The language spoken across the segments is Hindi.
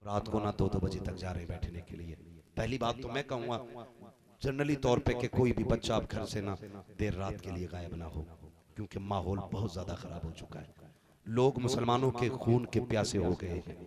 रात को ना 2-2 बजे तक जा रहे हैं बैठने के लिए। पहली बात तो मैं कहूँगा जनरली तौर पे कि कोई भी बच्चा अब घर से ना देर रात के लिए गायब ना हो, क्योंकि माहौल बहुत ज़्यादा ख़राब हो चुका है। लोग मुसलमानों के खून के प्यासे हो गए हैं।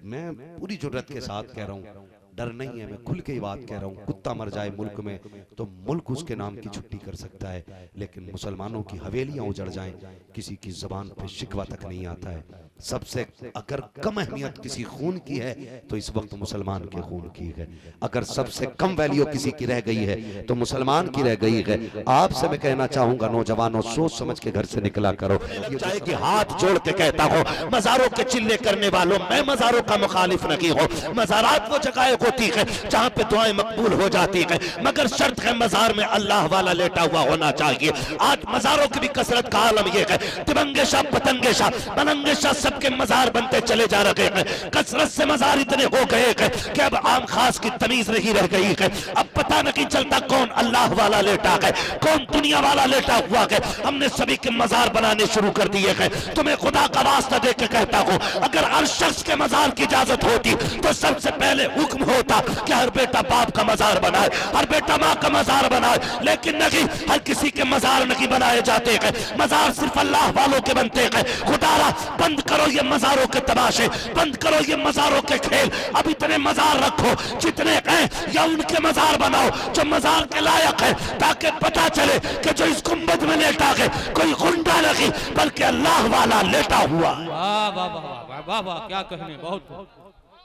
मैं पूरी जुर्रत के साथ कह रहा हूँ, डर नहीं है, मैं खुल के ही बात कह रहा हूँ। कुत्ता मर जाए मुल्क में तो मुल्क उसके नाम की छुट्टी कर सकता है, लेकिन मुसलमानों की हवेलियाँ उजड़ जाएं, किसी की ज़बान पे शिकवा तक नहीं आता है। सबसे अगर कम अहमियत किसी खून की है तो इस वक्त मुसलमान के खून की है। अगर सबसे कम वैल्यू किसी की रह गई है तो मुसलमान की रह गई है। आपसे मैं कहना चाहूंगा नौजवानों, सोच समझ के घर से निकला करो। चाहे कि हाथ जोड़ के कहता हो मज़ारों के चिल्ले करने वालों, मैं मज़ारों का मुखालिफ नहीं हूँ। मज़ारात वो जगह होती है जहाँ पे दुआएं मकबूल हो जाती है, मगर शर्त है मज़ार में अल्लाह वाला लेटा हुआ होना चाहिए। आज मज़ारों की भी कसरत का आलम यह है, तिरंगे शाह पतंगे शाह बनंगे शाह सबके मज़ार बनते चले जा रहे हैं। कसरत से मज़ार इतने हो गए हैं कि अब आम खास की तमीज नहीं रह गई है। अब पता नहीं चलता कौन अल्लाह वाला लेटा है, कौन दुनिया वाला लेटा हुआ है। हमने सभी के मज़ार बनाने शुरू कर दिए हैं। तुम्हें खुदा का वास्ता दे के कहता हूँ, अगर हर शख्स के मज़ार की इजाजत होती तो सबसे पहले हुक्म होता कि हर बेटा बाप का मज़ार बनाए, हर बेटा माँ का मज़ार बनाए। लेकिन नहीं, हर किसी के मज़ार नहीं बनाए जाते हैं। मज़ार सिर्फ अल्लाह वालों के बनते हैं। खुदारा बंद करो ये मज़ारों के तमाशे, बंद करो ये मज़ारों के खेल। अब इतने मज़ार रखो जितने हैं, या उनके मज़ार बनाओ जो मज़ार के लायक है, ताकि पता चले कि जो इस गुंबद में लेटा है कोई गुंडा नहीं बल्कि अल्लाह वाला लेटा हुआ है। वाह वाह वाह वाह वाह, क्या कहने, बहुत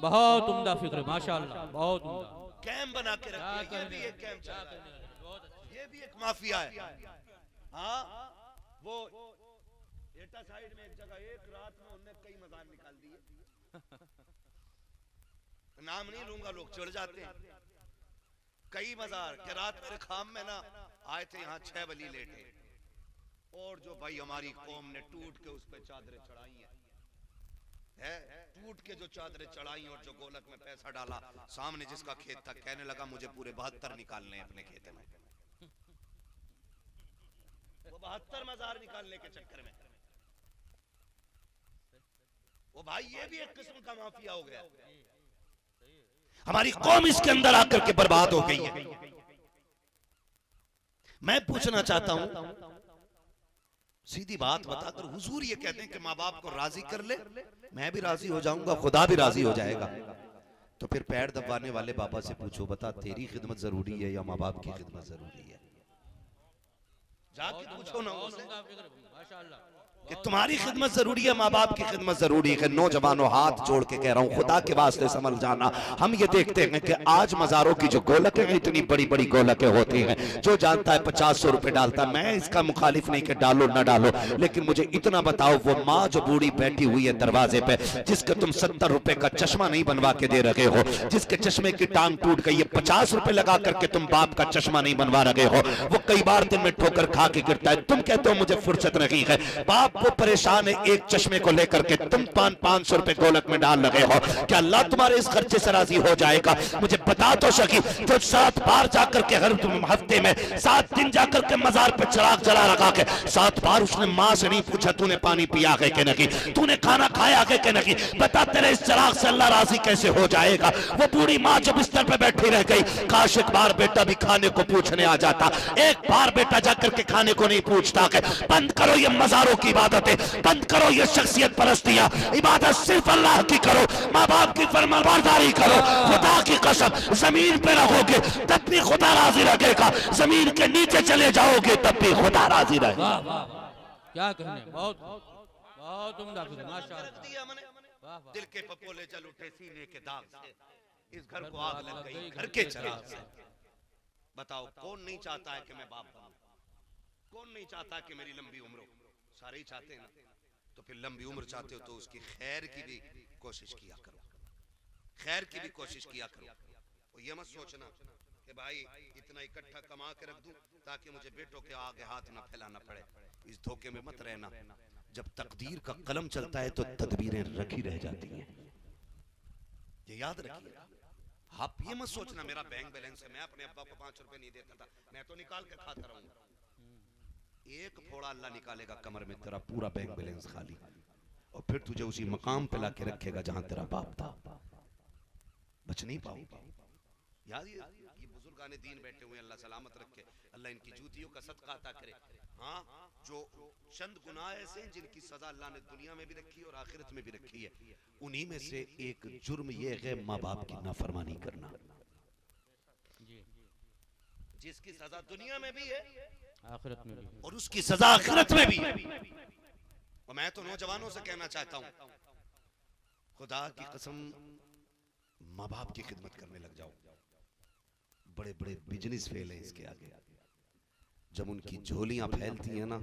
बहुत उम्दा फिक्र, माशाअल्लाह, बहुत उम्दा। कैंप बना के रखिए, ये भी एक कैंप चल रहा है, ये भी एक माफिया है। हाँ, वो एटा साइड में एक जगह एक रात में उन्होंने कई मज़ार निकाल दिए। नाम नहीं लूंगा, लोग चढ़ जाते हैं। कई मज़ार के रात मेरे खाम में ना आए थे, यहाँ 6 वली लेटे, और जो भाई हमारी कौम ने टूट के उस पर चादरें चढ़ाई है, टूट के जो चादरें चढ़ाई और जो गोलक में पैसा डाला, सामने जिसका खेत था कहने लगा मुझे पूरे 72 निकालने हैं अपने खेत में। वो 72 मज़ार निकालने के चक्कर में वो भाई, ये भी एक किस्म का माफिया हो गया। हमारी कौम इसके अंदर आकर के बर्बाद हो गई है। मैं पूछना चाहता हूं, सीधी बात बताकर, हुजूर ये कहते हैं कि माँ बाप को राजी कर ले, मैं भी राजी हो जाऊंगा, खुदा भी राजी हो जाएगा। तो फिर पैर दबाने वाले बाबा से पूछो, बता तेरी खिदमत जरूरी है या माँ बाप की खिदमत जरूरी है? जाके पूछो ना उनसे कि तुम्हारी खिदमत जरूरी है, माँ बाप की खिदमत जरूरी है। नौजवानों, हाथ जोड़ के कह रहा हूँ, खुदा के वास्ते समझ जाना। हम ये देखते हैं कि आज मज़ारों की जो गोलकें हैं, इतनी बड़ी बड़ी गोलकें होती हैं, जो जानता है 50-100 रुपए डालता। मैं इसका मुखालिफ नहीं कि डालो ना डालो, लेकिन मुझे इतना बताओ, वो माँ जो बूढ़ी बैठी हुई है दरवाजे पे, जिसके तुम 70 रुपए का चश्मा नहीं बनवा के दे रहे हो, जिसके चश्मे की टांग टूट गई है, 50 रुपए लगा करके तुम बाप का चश्मा नहीं बनवा रहे हो, वो कई बार दिन में ठोकर खा के गिरता है, तुम कहते हो मुझे फुर्सत नहीं है। बाप वो परेशान है एक चश्मे को लेकर के, तुम 500 रुपए गोलक में डाल रहे हो। क्या अल्लाह तुम्हारे इस खर्चे से राजी हो जाएगा? मुझे बता तो सकी, जो 7 बार जाकर के हर हफ्ते में 7 दिन जाकर के मज़ार पे चिराग जला रखा के 7 बार उसने माँ से नहीं पूछा तूने पानी पिया है कि नहीं, तूने खाना खाया है कि नहीं, बता तेरे इस चिराग से अल्लाह राजी कैसे हो जाएगा? वो बूढ़ी माँ जब बिस्तर पे बैठी रह गई, काश एक बार बेटा भी खाने को पूछने आ जाता। एक बार बेटा जाकर के खाने को नहीं पूछता। बंद करो ये मज़ारों की इबादतें, बंद करो ये शख्सियत परस्तियां, इबादत सिर्फ अल्लाह की करो, माँ बाप की फरमाबरदारी करो। खुदा की कसम, जमीन पे रहोगे तब भी खुदा राजी रखेगा, जमीन के नीचे चले जाओगे तब भी खुदा राजी रहेगा। क्या कहने, बहुत बहुत उम्दा फिक्र, माशाअल्लाह। दिल के पपोले जल उठे सीने के दाग से, इस घर को आग लग गई घर के चिराग से। बताओ कौन नहीं चाहता है कि मैं बाप बनूं? कौन नहीं चाहता कि मेरी लंबी उम्र हो? सारे ही चाहते हैं ना। तो फिर लंबी उम्र चाहते हो तो उसकी खैर की भी कोशिश किया करो, खैर की भी कोशिश किया करो। और ये मत सोचना कि भाई इतना इकट्ठा कमा के रख दूं ताकि मुझे बेटों के आगे हाथ ना फैलाना पड़े। इस धोखे में मत रहना। जब तकदीर का कलम चलता है तो तदबीरें रखी रह जाती हैं, ये याद रखिए। आप ये मत सोचना मेरा बैंक बैलेंस है, मैं अपने अब्बा को 5 रुपए नहीं देता था, मैं तो निकाल के खाता रहूंगा। एक फोड़ा अल्लाह निकालेगा कमर में, तेरा पूरा बैंक बैलेंस खाली, और फिर तुझे उसी मकाम पे लाके रखेगा जहां तेरा बाप था। कुछ नहीं पाओगे। याद ये बुजुर्गाने दीन बैठे हुए, अल्लाह सलामत रखे, अल्लाह इनकी जूतियों का सदका अता करे। हाँ, जो चंद गुनाह ऐसे हैं जिनकी सजा अल्लाह ने दुनिया में भी रखी है और आखिरत में भी रखी है, उन्हीं में से एक जुर्म ये है माँ बाप की नाफरमानी करना, जिसकी सजा दुनिया में भी है आखिरत में भी, और उसकी सजा आखिरत में भी है। और मैं तो नौजवानों से कहना चाहता हूं, खुदा की कसम माँ बाप की खिदमत करने लग जाओ। बड़े बड़े बिजनेस फेल हैं इसके आगे। जब उनकी झोलियां फैलती हैं ना,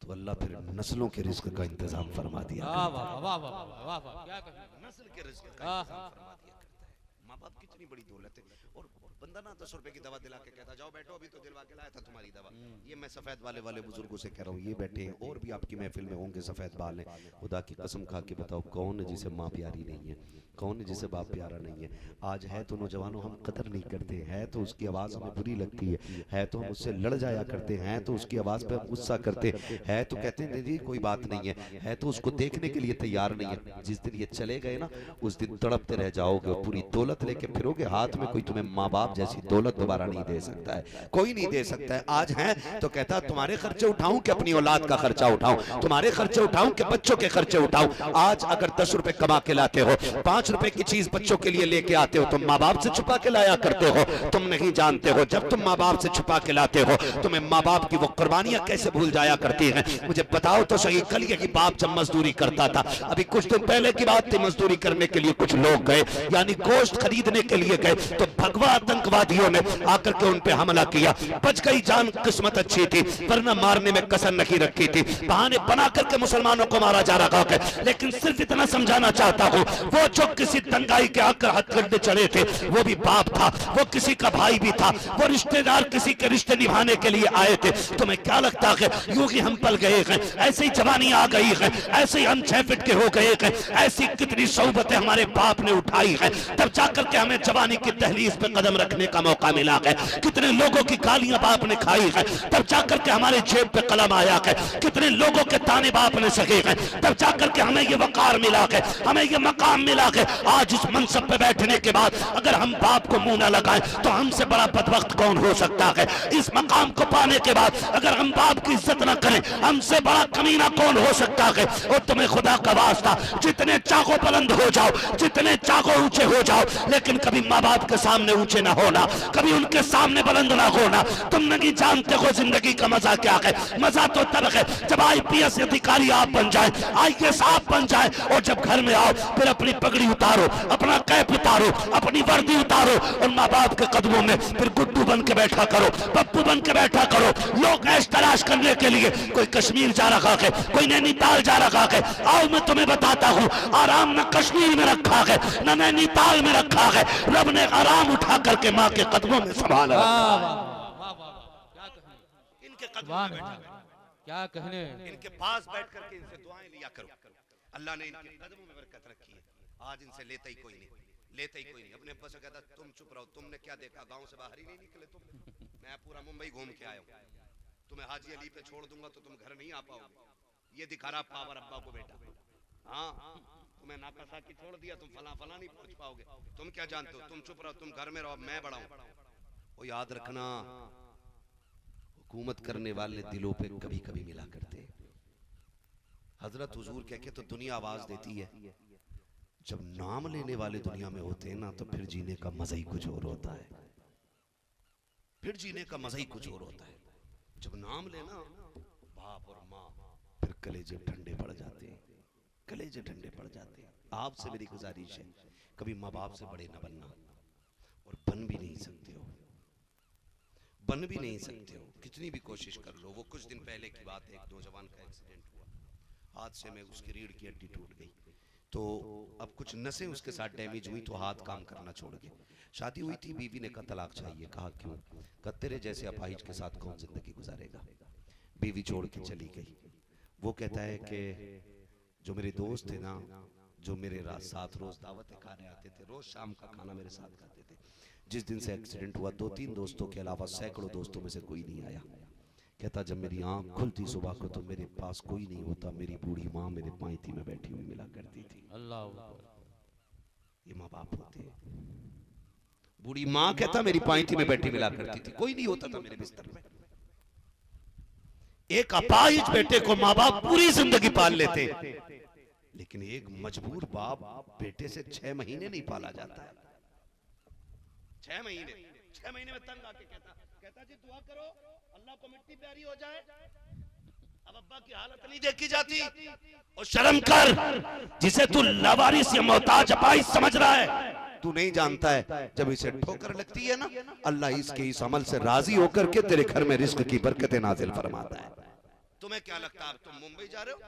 तो अल्लाह फिर नस्लों के रिस्क का इंतजाम फरमा दिया। वाह वाह वाह वाह वाह वाह, क्या कहें, नस्ल के रिस्क का इंतजाम फरमा दिया करता है। माँ बाप कितनी बड़ी दौलत है। और बंदा ना 10 रुपए की दवा दिला के कहता जाओ बैठो, अभी तो दिलवा के लाया था तुम्हारी दवा। ये मैं सफेद वाले बुजुर्गों से कह रहा हूँ, ये बैठे हैं और भी आपकी महफिल में होंगे सफेद बाल हैं। खुदा की कसम खा के बताओ, कौन है जिसे माँ प्यारी नहीं है, कौन है जिसे बाप प्यारा नहीं है। आज है तो नौजवानों हम कदर नहीं करते हैं, तो उसकी आवाज़ हमें बुरी लगती है तो हम उससे लड़ जाया करते हैं, तो उसकी आवाज़ पे हम गुस्सा करते हैं, तो कहते हैं जी कोई बात नहीं है तो उसको देखने के लिए तैयार नहीं है। जिस दिन ये चले गए ना, उस दिन तड़पते रह जाओगे और पूरी दौलत लेके फिरोगे, हाथ में कोई तुम्हें माँ बाप जैसी दौलत दोबारा नहीं दे सकता है, कोई नहीं दे सकता है। आज है तो कहता तुम्हारे खर्चे उठाऊं कि अपनी औलाद का खर्चा उठाऊं, तुम्हारे खर्चे उठाऊं कि बच्चों के खर्चे उठाऊं। आज अगर 10 रुपए कमा के लाते हो, 5 रुपए की चीज बच्चों के लिए लेके आते हो, तुम माँ बाप से छुपा के लाया करते हो। तुम नहीं जानते हो जब तुम माँ बाप से छुपा के लाते हो, तुम्हें माँ बाप की वो कुर्बानियां कैसे भूल जाया करती हैं। मुझे बताओ तो सही, कल ये कि बाप जब मजदूरी करता था, अभी कुछ दिन पहले की बात थी, मजदूरी करने के लिए कुछ लोग गए, यानी गोश्त खरीदने के लिए गए, तो भगवा आतंकवादियों ने आकर के उन पे हमला किया। बच गई जान, किस्मत अच्छी थी, वरना मारने में कसर नहीं रखी थी। बहाने बना करके मुसलमानों को मारा जा रहा है। लेकिन सिर्फ इतना समझाना चाहता हूँ, वो जो किसी दंगाई के आकर हथकंडे चढ़े थे, वो भी बाप था, वो किसी का भाई भी था, वो रिश्तेदार किसी के रिश्ते निभाने के लिए आए थे। तुम्हें क्या लगता है यूं ही हम पल गए हैं, ऐसे ही जवानी आ गई है, ऐसे ही हम 6 फीट के हो गए हैं, ऐसी कितनी सोबतें हमारे बाप ने उठाई है, तब जाकर के हमें जवानी की दहलीज पे कदम रखने का मौका मिला है। कितने लोगों की गालियां बाप ने खाई है, तब जाकर के हमारे जेब पे कलम आया है। कितने लोगों के ताने बाप ने सहे हैं, तब जाकर के हमें ये वकार मिला है, हमें ये मकाम मिला है। आज इस मनसब पे बैठने के बाद अगर हम बाप को मुंह ना लगाएं, तो हमसे बड़ा बदबख्त कौन हो सकता है। इस मकाम को पाने के बाद अगर हम बाप की इज्जत ना करें, हमसे बड़ा कमीना कौन हो सकता है। और तुम्हें खुदा का वास्ता, जितने चाहो बुलंद हो जाओ, जितने चाहो ऊंचे हो जाओ, लेकिन कभी माँ बाप के सामने ऊंचे ना होना, कभी उनके सामने बुलंद ना होना। तुम नहीं जानते हो जिंदगी का मजा क्या है। मजा तो तब है जब IPS अधिकारी आप बन जाए, IAS आप बन जाए, और जब घर में आओ फिर अपनी पगड़ी उतारो, अपना कैप उतारो, अपनी वर्दी उतारो, और माँ बाप के कदमों में फिर गुड्डू बन के बैठा करो, पप्पू बन के बैठा करो। लोग ऐश तलाश करने के लिए कोई कश्मीर जा रखा है, कोई नैनीताल जा रखा है। आओ मैं तुम्हें बताता हूँ, आराम न कश्मीर में रखा है न नैनीताल में रखा है, रब ने आराम उठा करके माँ के कदमों में संभाला। इनके कदमों में बैठा, क्या कहने, इनके पास बैठ करके इनसे दुआएं लिया करो। अल्लाह ने इनके कदमों में बरकत रखी है। आज इनसे लेता ही कोई नहीं, लेता ही कोई नहीं। अपने अब्बा से कहता तुम चुप रहो, तुमने क्या देखा, गांव से बाहर ही नहीं निकले तुम। मैं पूरा मुंबई घूम के आया हूँ, तुम्हें हाजी अली पे छोड़ दूंगा तो तुम घर नहीं आ पाओगे। ये दिखा रहा पावर अब्बा को बेटा। हाँ, तुम्हें नाकासा की छोड़ दिया, तुम फला फला नहीं पहुंच पाओगे। तुम क्या जानते हो, तुम चुप रहो, तुम घर में रहो, मैं बढ़ाऊं। वो याद रखना, हुकूमत करने वाले दिलों पे कभी कभी मिला करते। हजरत हुजूर कह के तो दुनिया आवाज देती है, जब नाम लेने वाले दुनिया में होते हैं ना, तो फिर जीने का मजा ही कुछ और होता है। फिर जीने का मजा ही कुछ और होता है। जब नाम लेना बाप और माँ, फिर कलेजे ठंडे पड़ जाते हैं, कलेजे ठंडे पड़ जाते हैं। आपसे मेरी गुजारिश है, कभी माँ बाप से बड़े न बनना, और बन भी नहीं सकते हो, बन भी नहीं सकते हो, कितनी भी कोशिश कर लो। वो कुछ दिन पहले की बात है, एक नौजवान का एक्सीडेंट हुआ, हादसे में उसकी रीढ़ की हड्डी टूट गई, तो अब कुछ नसें उसके साथ डैमेज हुई, तो हाथ काम करना छोड़ गए। शादी हुई थी, बीवी ने कहा तलाक चाहिए। कहा क्यों? कहा तेरे जैसे अपाहिज के साथ कौन जिंदगी गुजारेगा। बीवी छोड़ के चली गई। वो कहता है कि जो मेरे दोस्त थे ना, जो मेरे साथ रोज दावतें खाने आते थे, रोज शाम का खाना मेरे साथ खाते थे, जिस दिन से एक्सीडेंट हुआ 2-3 दोस्तों के अलावा सैकड़ों दोस्तों में से कोई नहीं आया। कहता जब मेरी आंख खुलती सुबह को तो मेरे पास कोई नहीं होता, मेरी बूढ़ी माँ मेरे पायती में बैठी हुई मिला करती थी। अल्लाह, ये माँ बाप होते हैं। बूढ़ी माँ कहता मेरी पाइथी में बैठी मिला करती थी, कोई नहीं होता था मेरे बिस्तर में। एक अपाहिज बेटे को माँ बाप पूरी जिंदगी पाल लेते, लेकिन एक मजबूर बाप बेटे से 6 महीने नहीं पाला जाता है। 6 महीने में तंग आके कहता जी दुआ करो अल्लाह को मिट्टी प्यारी हो जाए। अब अब्बा की हालत नहीं देखी जाती। और शर्म कर, जिसे तू लावारिस या मोहताज अपाहिज समझ रहा है, तू नहीं जानता है जब इसे ठोकर लगती है ना, अल्लाह इसके इस अमल से राजी होकर के तेरे घर में रिस्क की बरकतें नाजिल फरमाता है। तुम्हें क्या लगता है अब तुम मुंबई जा रहे हो,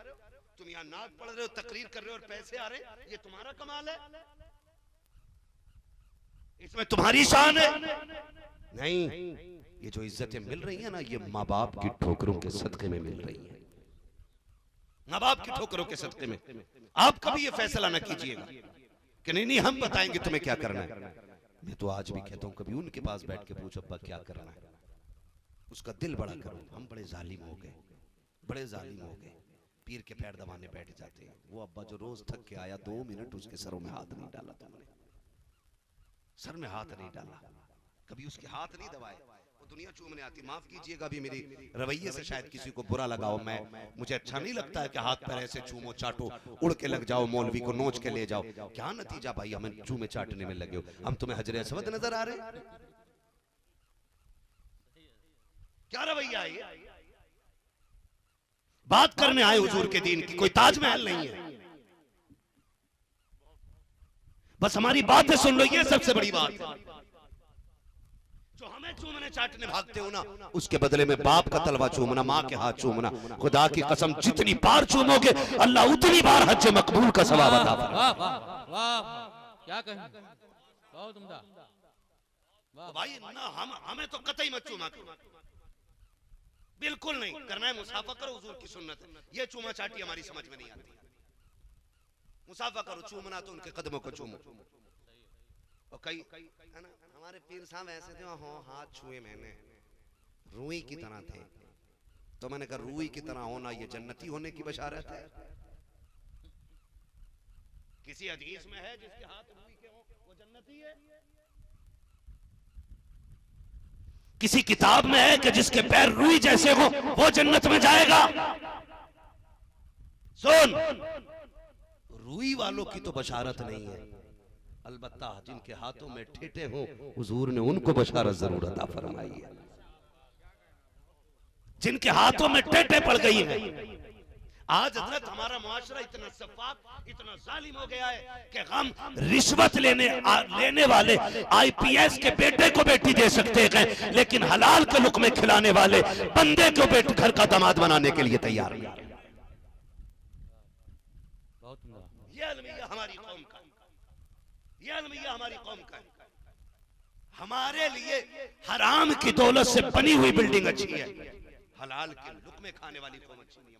तुम यहाँ नाच पढ़ रहे हो, तकरीर कर रहे हो और पैसे आ रहे, ये तुम्हारा कमाल है? इसमें तुम्हारी शान है? नहीं, ये जो इज्जतें मिल रही है ना, ये माँ बाप की ठोकरों के सदके में मिल रही है। माँ बाप की ठोकरों के सदके में। आप कभी ये फैसला ना कीजिएगा कि नहीं नहीं हम बताएंगे तुम्हें क्या करना है। मैं तो आज भी कहता हूं कभी उनके पास बैठ के पूछो अब्बा क्या करना है, उसका दिल बड़ा करो। हम बड़े जालिम हो गए, बड़े जालिम हो गए, पीर के पैर दबाने बैठ जाते हैं। वो अब्बा जो रोज थक के आया 2 मिनट उसके सरों में हाथ नहीं डाला, तुमने सर में हाथ नहीं डाला, कभी उसके हाथ नहीं दबाए, वो दुनिया चूमने आती। माफ कीजिएगा भी मेरी रवैये से शायद किसी को बुरा लगाओ, मुझे अच्छा नहीं लगता है कि हाथ पैर ऐसे चूमो चाटो, उड़ के लग जाओ, मौलवी को नोच के ले जाओ। क्या नतीजा भाई, हमें चूमे चाटने में लगे हो, हम तुम्हें हजरे असवद नजर आ रहे? क्या रवैया है? बात करने आए हुजूर के दीन की, कोई ताजमहल नहीं है। बस हमारी बातें सुन लो, ये सबसे बड़ी बात। जो हमें चूमने चाटने भागते हो ना, उसके बदले में बाप का तलवा चूमना, माँ के हाथ चूमना, खुदा की कसम जितनी बार चूमोगे अल्लाह उतनी बार हज मकबूल का सवाब अता फरमाएगा। वाह क्या कहें, बहुत उम्दा। भाई ना हमें तो कतई मत चूमा करो, बिल्कुल नहीं करना है। मुसाफा करो, हुजूर की सुन्नत है। ये चूमा चाटी हमारी समझ में नहीं आती। मुसाफा करो, चूमना तो उनके कदमों को चूमो। और कई है ना, हमारे पीर साहब ऐसे थे, हो हाथ छुए मैंने, रूई की तरह थे। तो मैंने कहा रूई की तरह होना ये जन्नती होने की बशारत है? किसी हदीस में है जिसके हाथ रूई के हो वो जन्नती है? किसी किताब में है कि जिसके पैर रूई जैसे हो वो जन्नत में जाएगा? सुन, रूई वालों की तो बशारत नहीं है, अलबत्ता जिनके हाथों में ठेठे हो हुजूर ने उनको बशारत जरूर अता फरमाई है। जिनके हाथों में ठेठे पड़ गई हैं। आज हजरत हमारा मुआशरा इतना सफाक, इतना जालिम हो गया है कि हम रिश्वत लेने वाले आईपीएस के बेटे को बेटी दे सकते हैं, लेकिन हलाल के लुक़मे खिलाने वाले बंदे को बेटे घर का दामाद बनाने के लिए तैयार नहीं। ये अलमिया हमारी कौम का, ये अलमिया हमारी कौम का। हमारे लिए हराम की दौलत से बनी हुई बिल्डिंग अच्छी है, हलाल के लुक़मे खाने वाली कौम अच्छी नहीं।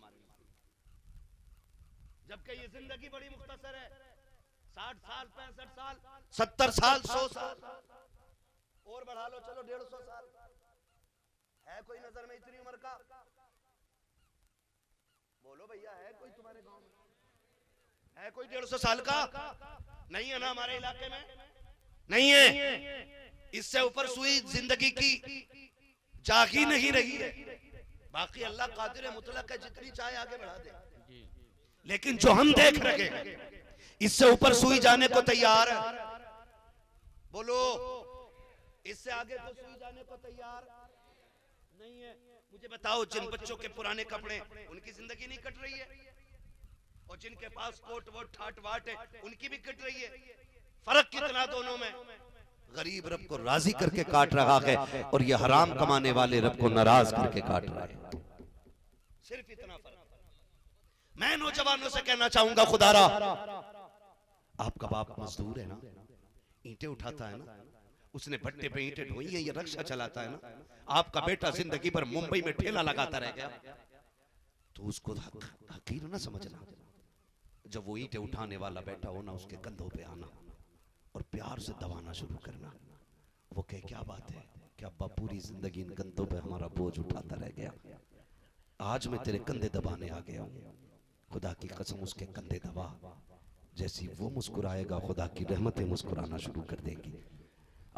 जबकि ये जिंदगी बड़ी मुख्तसर है, 60 साल 65 साल 70 साल 100 साल और बढ़ा लो, चलो 150 साल। है कोई नजर में इतनी उम्र का? बोलो भैया, है कोई तुम्हारे गांव में? है कोई 150 साल का? नहीं है ना, हमारे इलाके में नहीं है। इससे ऊपर सुई जिंदगी की जागी नहीं रही है। बाकी अल्लाह कादिर मुतलक है, जितनी चाहे आगे बढ़ा दे। लेकिन जो हम देख रहे हैं इससे ऊपर सुई जाने को तैयार है। बोलो, इससे आगे तो सुई जाने को तैयार नहीं है। मुझे बताओ, जिन बच्चों के पुराने कपड़े उनकी जिंदगी नहीं कट रही है, और जिनके पास कोट वोट ठाट वाट है उनकी भी कट रही है। फर्क कितना दोनों में? गरीब रब को राजी करके काट रहा है और ये हराम कमाने वाले रब को नाराज करके काट रहा है। सिर्फ इतना फर्क। मैं नौजवानों से कहना चाहूंगा, खुदारा आपका बाप मजदूर है ना, ईंटें उठाता है ना, उसने भट्टे पे ईंटें ढोई हैं, ये रक्षा चलाता है ना। आपका बेटा जिंदगी भर मुंबई में ठेला लगाता रह गया, तो उसको हकीर ना समझना। जब वो ईंटें उठाने वाला बैठा हो ना, उसके कंधों पे आना और प्यार से दबाना शुरू करना। वो कहे क्या बात है, क्या अब्बा पूरी जिंदगी इन कंधों पे हमारा बोझ उठाता रह गया, आज मैं तेरे कंधे दबाने आ गया हूं। खुदा की कसम उसके कंधे दबा, जैसी वो मुस्कुराएगा खुदा की रहमतें मुस्कुराना शुरू कर देंगी।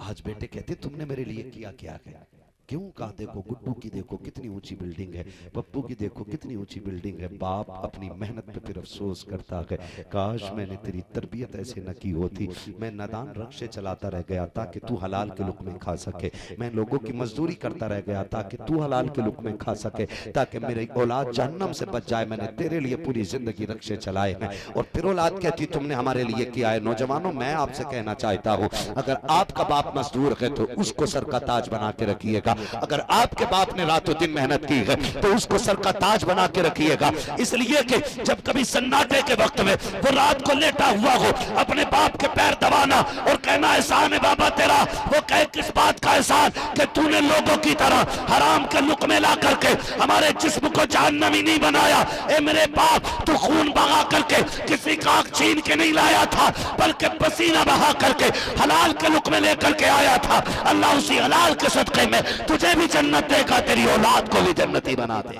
आज बेटे कहते तुमने मेरे लिए किया क्या है? क्यों? कहा देखो गुड्डू की देखो कितनी ऊंची बिल्डिंग है, पप्पू की देखो कितनी ऊंची बिल्डिंग है। बाप अपनी मेहनत पे फिर अफसोस करता है, काश मैंने तेरी तरबियत ऐसे न की होती, मैं नादान रक्शे चलाता रह गया ताकि तू हलाल के लुक़्मे खा सके, मैं लोगों की मजदूरी करता रह गया ताकि तू हलाल के लुक़्मे खा सके, ताकि मेरी औलाद जहन्नम से बच जाए। मैंने तेरे लिए पूरी जिंदगी रक्शे चलाए हैं। और फिर औलाद कहती तुमने हमारे लिए किया है। नौजवानों, मैं आपसे कहना चाहता हूँ, अगर आपका बाप मजदूर है तो उसको सर का ताज बना के रखिएगा। अगर आपके बाप ने रातों दिन मेहनत की है तो उसको सर का ताज बना के रखिएगा। इसलिए कि जब कभी सन्नाटे के वक्त में वो रात को लेटा हुआ हो, अपने बाप के पैर दबाना और कहना एहसान है बाबा तेरा, वो कहे किस बात का एहसान कि तूने लोगों की तरह हराम के लुक़्मे ला करके हमारे जिस्म को जहन्नमी नहीं बनाया। ए मेरे बाप, तू खून बहा करके किसी का आँख छीन के नहीं लाया था, बल्कि पसीना बहा करके हलाल के लुक़्मे लेकर के आया था। अल्लाह उसी हलाल के सदक़े में तुझे भी जन्नत देगा, तेरी औलाद को भी जन्नती बना दे।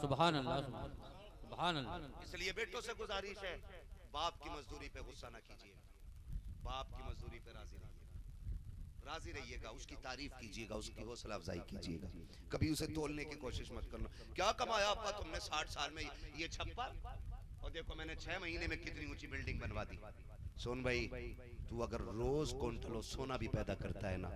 सुभान अल्लाह, सुभान अल्लाह। इसलिए बेटों से गुजारिश है, बाप की मजदूरी पे गुस्सा ना कीजिए, बाप की मजदूरी पे राजी रहिएगा, उसकी तारीफ कीजिएगा, उसकी हौसला अफजाई कीजिएगा। कभी उसे तोलने की कोशिश मत करना। क्या कमाया आपका तुमने 60 साल में ये छप्पर, और देखो मैंने 6 महीने में कितनी ऊंची बिल्डिंग बनवा दी। सोन भाई, तू अगर रोज क्विंटलों सोना भी पैदा करता है ना,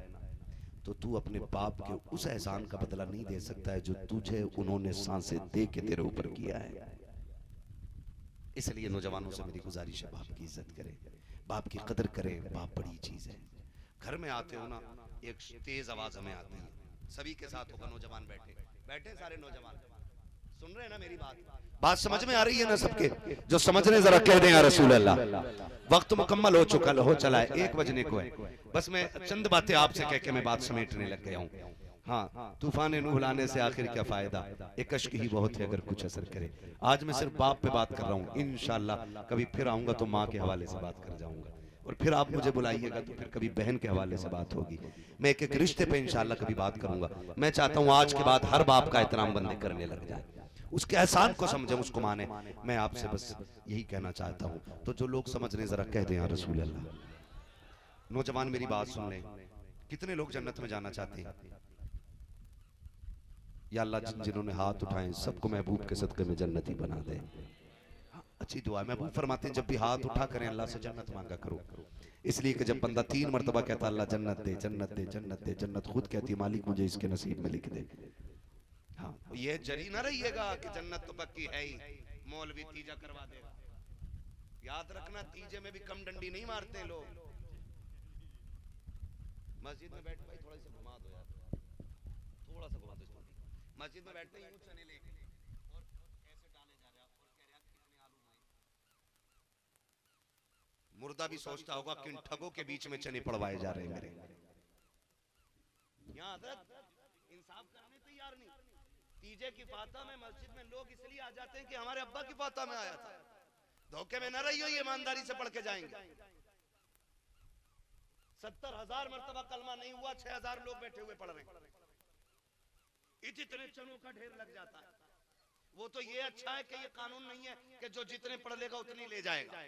तो तू अपने बाप के उस एहसान का बदला नहीं दे सकता है जो तुझे उन्होंने सांसें दे के तेरे ऊपर किया है। इसलिए नौजवानों से मेरी गुजारिश है, बाप की इज्जत करें, बाप की कदर करें। बाप बड़ी चीज है। घर में आते हो ना, एक तेज आवाज हमें आती है, सभी के साथ होगा, नौजवान बैठे बैठे सारे नौजवान सुन रहे हैं ना मेरी बात समझ में आ रही है ना सबके? जो समझ रहे जरा कह दें या रसूल अल्लाह। वक्त मुकम्मल हो चला है, 1 बजने को है। बस मैं चंद बातें आपसे कह के मैं बात समेटने लग गया हूँ। हाँ, तूफान नूह लाने से आखिर क्या फायदा, एक अश्क ही बहुत है अगर कुछ असर करे। आज मैं सिर्फ बाप पे बात कर रहा हूँ, इंशाल्लाह कभी फिर आऊंगा तो माँ के हवाले से बात कर जाऊंगा, और फिर आप मुझे बुलाइएगा तो फिर कभी बहन के हवाले से बात होगी। मैं एक रिश्ते पे इंशाल्लाह कभी बात करूंगा। मैं चाहता हूँ आज के बाद हर बाप का एहतराम बंदे करने लग जाए, उसके एहसान को समझे, उसको माने। मैं आपसे बस यही कहना चाहता हूँ। तो जो लोग समझ रहे जरा कह दें या रसूल अल्लाह। नौजवान मेरी बात सुन ले, कितने लोग जन्नत में जाना चाहते हैं? या अल्लाह जिन्होंने हाथ उठाए सबको महबूब के सदक़े में जन्नती बना दे। अच्छी दुआ। महबूब फरमाते हैं जब भी हाथ उठा करें अल्लाह से जन्नत मांगा करो, इसलिए कि जब बंदा 3 मरतबा कहता अल्लाह जन्नत दे जन्नत दे जन्नत दे, जन्नत खुद कहती है मालिक मुझे इसके नसीब में लिख दे। हाँ, ये जरी ना रहिएगा कि जन्नत तो पक्की है ही, मौलवी तीजा करवा देगा। याद रखना, तीजे में भी कम डंडी नहीं मारते लोग। मस्जिद में बैठ भाई थोड़ा सा घुमा दो यार, थोड़ा सा घुमा दो। मस्जिद में बैठते यूं चने लेके और ऐसे डाले जा रहा और कह रहा कितने आलू नहीं। मुर्दा भी सोचता होगा किन ठगों के बीच में चने पड़वाए जा रहे हैं मेरे। यहाँ हजरत इंसाफ करने तैयार नहीं। तीजे की फाता में मस्जिद में लोग इसलिए आ जाते हैं कि हमारे अब्बा की फाता में आया था। धोखे में न रहियो, ये ईमानदारी से पढ़ के जाएंगे। 70,000 मरतबा कलमा नहीं हुआ, 6,000 लोग बैठे हुए पढ़ रहे हैं, इतने चनों का ढेर लग जाता है। वो तो ये अच्छा है कि ये कानून नहीं है कि जो जितने पढ़ लेगा उतनी ले जाएगा,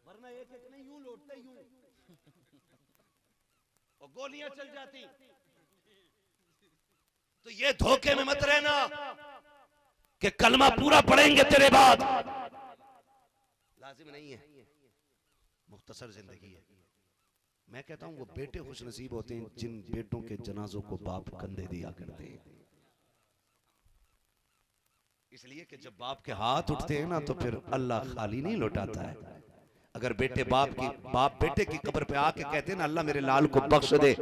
वरना एक एक नहीं यूं लौटते यूं और गोलियां चल जाती। तो ये धोखे में मत रहना कि कलमा पूरा पढ़ेंगे तेरे बाद, लाजिम नहीं है, मुख्तसर जिंदगी है। मैं कहता हूं वो बेटे खुश नसीब होते हैं जिन बेटों के जनाजों को बाप कंधे दिया करते हैं। इसलिए कि जब बाप के हाथ उठते हैं ना तो फिर अल्लाह खाली नहीं लौटाता है। अगर बाप बेटे की कब्र पे आके कहते हैं ना अल्लाह मेरे लाल को बख्श दे,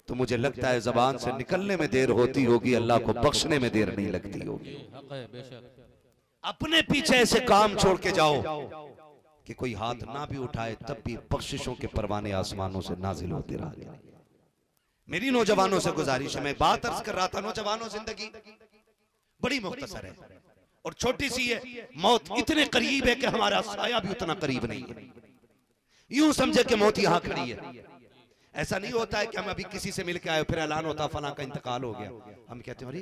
तो मुझे लगता है जबान से निकलने में देर होती होगी, अल्लाह को बख्शने में देर नहीं लगती होगी। अपने पीछे ऐसे काम छोड़ के जाओ कि कोई हाथ ना भी उठाए तब भी बख्शिशों के परवाने आसमानों से नाजिल होते रहे। मेरी नौजवानों से गुजारिश है, मैं बात अर्ज कर रहा था, नौजवानों जिंदगी बड़ी मुख्तसर है और छोटी सी है। मौत इतने करीब है कि हमारा साया भी उतना करीब नहीं है। यूं समझे कि मौत यहां खड़ी है। ऐसा नहीं होता है कि हम अभी किसी से मिलकर आए फिर ऐलान होता फलां का इंतकाल हो गया, हम कहते हैं अरे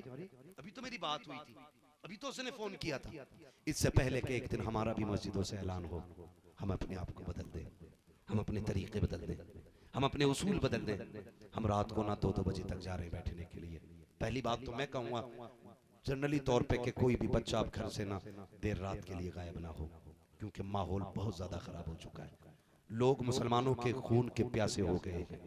अभी तो मेरी बात हुई थी, अभी तो उसने फोन किया था, इससे पहले कि एक दिन हमारा भी मस्जिदों से ऐलान हो, हम अपने आप को बदल दें, हम अपने तरीके बदल दें, हम अपने उसूल बदल दें। हम रात को ना 2-2 बजे तक जा रहे हैं बैठने के लिए। पहली बात तो मैं कहूँगा जनरली तौर पे कि कोई भी बच्चा आप घर से ना देर रात के लिए गायब ना हो, क्योंकि माहौल बहुत ज्यादा खराब हो चुका है। लोग मुसलमानों के खून के प्यासे हो गए हैं।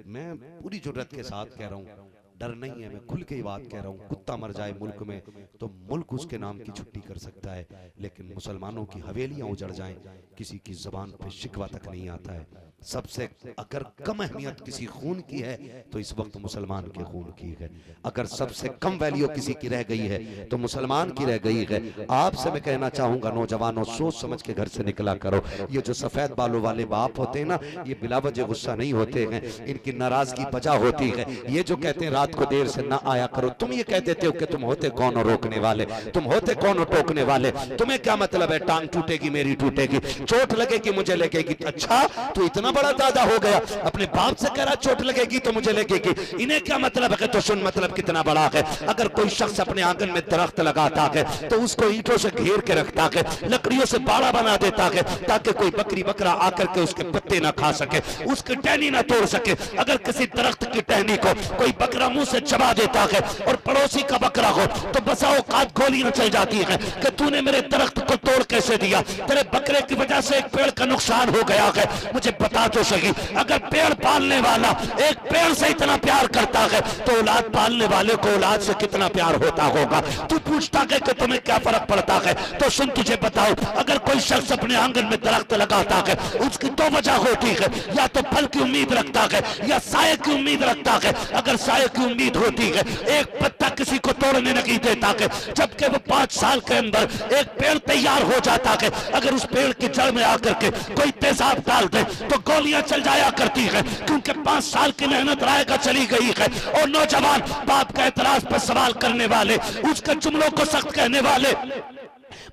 मैं पूरी जुर्रत के साथ कह रहा हूँ, डर नहीं है, मैं खुल के ही बात कह रहा हूँ। कुत्ता मर जाए मुल्क में तो मुल्क उसके नाम की छुट्टी कर सकता है, लेकिन मुसलमानों की हवेलियां उजड़ जाएं, किसी की जबान पे शिकवा तक नहीं आता है। सबसे अगर कम अहमियत किसी खून की है तो इस वक्त मुसलमान के खून की है। अगर सबसे कम वैल्यू किसी की रह गई है तो मुसलमान की रह गई है। आपसे मैं कहना चाहूंगा नौजवानों, सोच समझ के घर से निकला करो। ये जो सफेद बालों वाले बाप होते हैं ना, ये बिलावजह गुस्सा नहीं होते हैं, इनकी नाराजगी वजह होती है। ये जो कहते हैं रात को देर से ना आया करो, तुम ये कह देते हो कि तुम होते कौन हो रोकने वाले, तुम होते कौन हो टोकने वाले? तुम्हें क्या मतलब है टांग टूटेगी मेरी टूटेगी, चोट लगेगी मुझे लगेगी? अच्छा तू इतना बड़ा दादा हो गया, अपने बाप से कह रहा चोट लगेगी तो मुझे लगेगी। इन्हें क्या मतलब है? तो सुन मतलब कितना बड़ा है। अगर कोई शख्स अपने आंगन में दरख्त लगाता है तो उसको ईंटों से घेर के रखता है, लकड़ियों से बाड़ा बना देता है, ताकि कोई बकरी बकरा आकर के उसके पत्ते ना खा सके, उसकी टहनी ना तोड़ सके। अगर किसी दरख्त की टहनी को कोई बकरा मुंह से चबा देता है और पड़ोसी का बकरा हो तो बसा औकात गोलियां चल जाती है कि तूने मेरे दरख्त को तोड़ कैसे दिया, तेरे बकरे की वजह से एक पेड़ का नुकसान हो गया है, मुझे बता तो सही। अगर पेड़ पालने वाला एक पेड़ से इतना प्यार करता है तो औलाद पालने वाले को औलाद से कितना प्यार होता होगा। तू पूछता है कि तुम्हें क्या फर्क पड़ता है, तो सुन तुझे बताओ, अगर कोई शख्स अपने आंगन में दरख्त लगाता है उसकी दो वजह होती है, या तो फल की उम्मीद रखता है या साये की उम्मीद रखता है। अगर साये की उम्मीद होती है, एक पत्ता किसी को तोड़ने नहीं देता है, जबकि वो 5 साल के अंदर एक पेड़ तैयार हो जाता है। अगर उस पेड़ की जड़ में आकर के कोई तेजाब डाल दे तो गोलियां चल जाया करती है, क्योंकि 5 साल की मेहनत राय का चली गई है। और नौजवान बाप का एतराज पर सवाल करने वाले, उसके जुमलों को सख्त कहने वाले,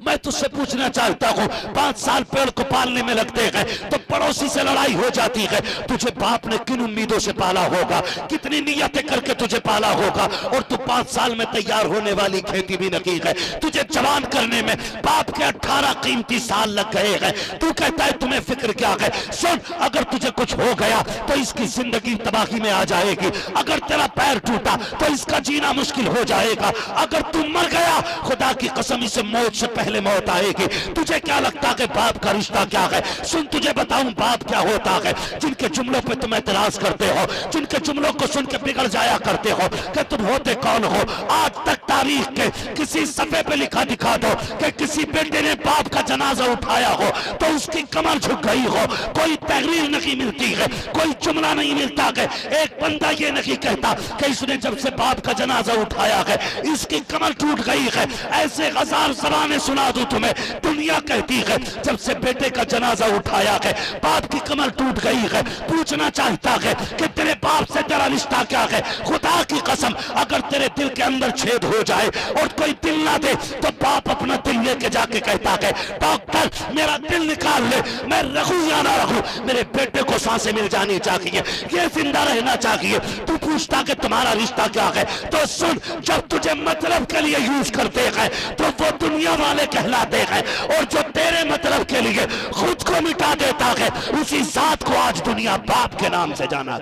मैं तुझसे पूछना चाहता हूँ, 5 साल पेड़ को पालने में लगते हैं तो पड़ोसी से लड़ाई हो जाती है। तुझे बाप ने किन उम्मीदों से पाला होगा, कितनी नियतें करके तुझे पाला होगा, और तू 5 साल में तैयार होने वाली खेती भी नहीं है। तुझे जवान करने में बाप के 18 कीमती साल लग गए हैं। तू कहता है तुम्हें फिक्र क्या है? सुन, अगर तुझे कुछ हो गया तो इसकी जिंदगी तबाही में आ जाएगी। अगर तेरा पैर टूटा तो इसका जीना मुश्किल हो जाएगा। अगर तू मर गया, खुदा की कसम इसे मौत से पहले मौत आएगी। तुझे क्या लगता है बाप का रिश्ता क्या है? सुन तुझे बताऊं बाप क्या होता है। जिनके जुमलों पे तुम एतराज करते हो, जिनके जुमलों को सुन के बिगड़ जाया करते हो कि तुम होते कौन हो, आज तक तारीख के किसी सफे पे लिखा दिखा दो कि किसी बेटे ने बाप का जनाजा उठाया हो तो उसकी कमर झुक गई हो। कोई तहरीर नहीं मिलती है, कोई जुमला नहीं मिलता है, एक बंदा ये नहीं कहता कि इसने जब से बाप का जनाजा उठाया है इसकी कमर टूट गई है। ऐसे हजार ज़बानें सुना दूं तुम्हें। दुनिया कहती है जब से बेटे का जनाजा उठाया है बाप की कमर टूट गई है। पूछना चाहता है कि तेरे बाप से तेरा रिश्ता क्या है? खुदा की कसम, अगर तेरे दिल के अंदर छेद हो जाए और कोई दिल ना दे तो बाप अपना दिल लेके जाके कहता है डॉक्टर मेरा दिल निकाल ले, मैं रहूं या ना रहूं, मेरे बेटे को सांसें मिल जानी चाहिए, ये जिंदा रहना चाहिए। तू पूछता कि तुम्हारा रिश्ता क्या है? तो सुन, जब तुझे मतलब के लिए यूज करते हैं तो वो दुनिया वाले कहलाते हैं, और जो तेरे मतलब के लिए खुद को मिटा देता है उसी जात को आज दुनिया बाप के नाम से जाना।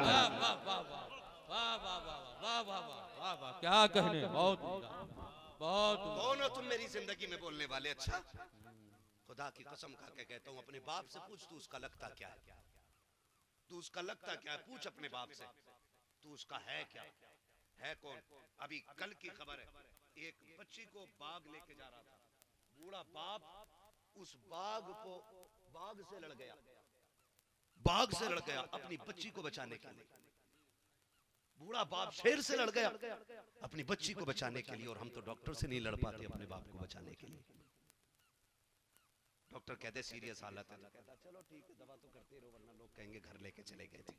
क्या कहने, बहुत बहुत। कौन हो तुम मेरी जिंदगी में बोलने वाले? अच्छा, खुदा की कसम खा के कहता हूँ, अपने बाप से पूछ तू उसका लगता क्या है, तू उसका लगता क्या है, पूछ अपने बाप से तू उसका है क्या, है कौन। अभी कल की खबर है, एक बच्ची को बाग लेके जा रहा था, बूढ़ा बाप उस बाग को बाग से लड़ गया, बाग से लड़ गया अपनी बच्ची को बचाने के लिए। बूढ़ा बाप शेर से लड़ गया अपनी बच्ची को बचाने के लिए, और हम तो डॉक्टर से नहीं लड़ पाते अपने बाप को बचाने के लिए। डॉक्टर कहते सीरियस हालत है, कहता चलो ठीक है दवा तो करते रहो वरना लोग कहेंगे घर लेके चले गए थे।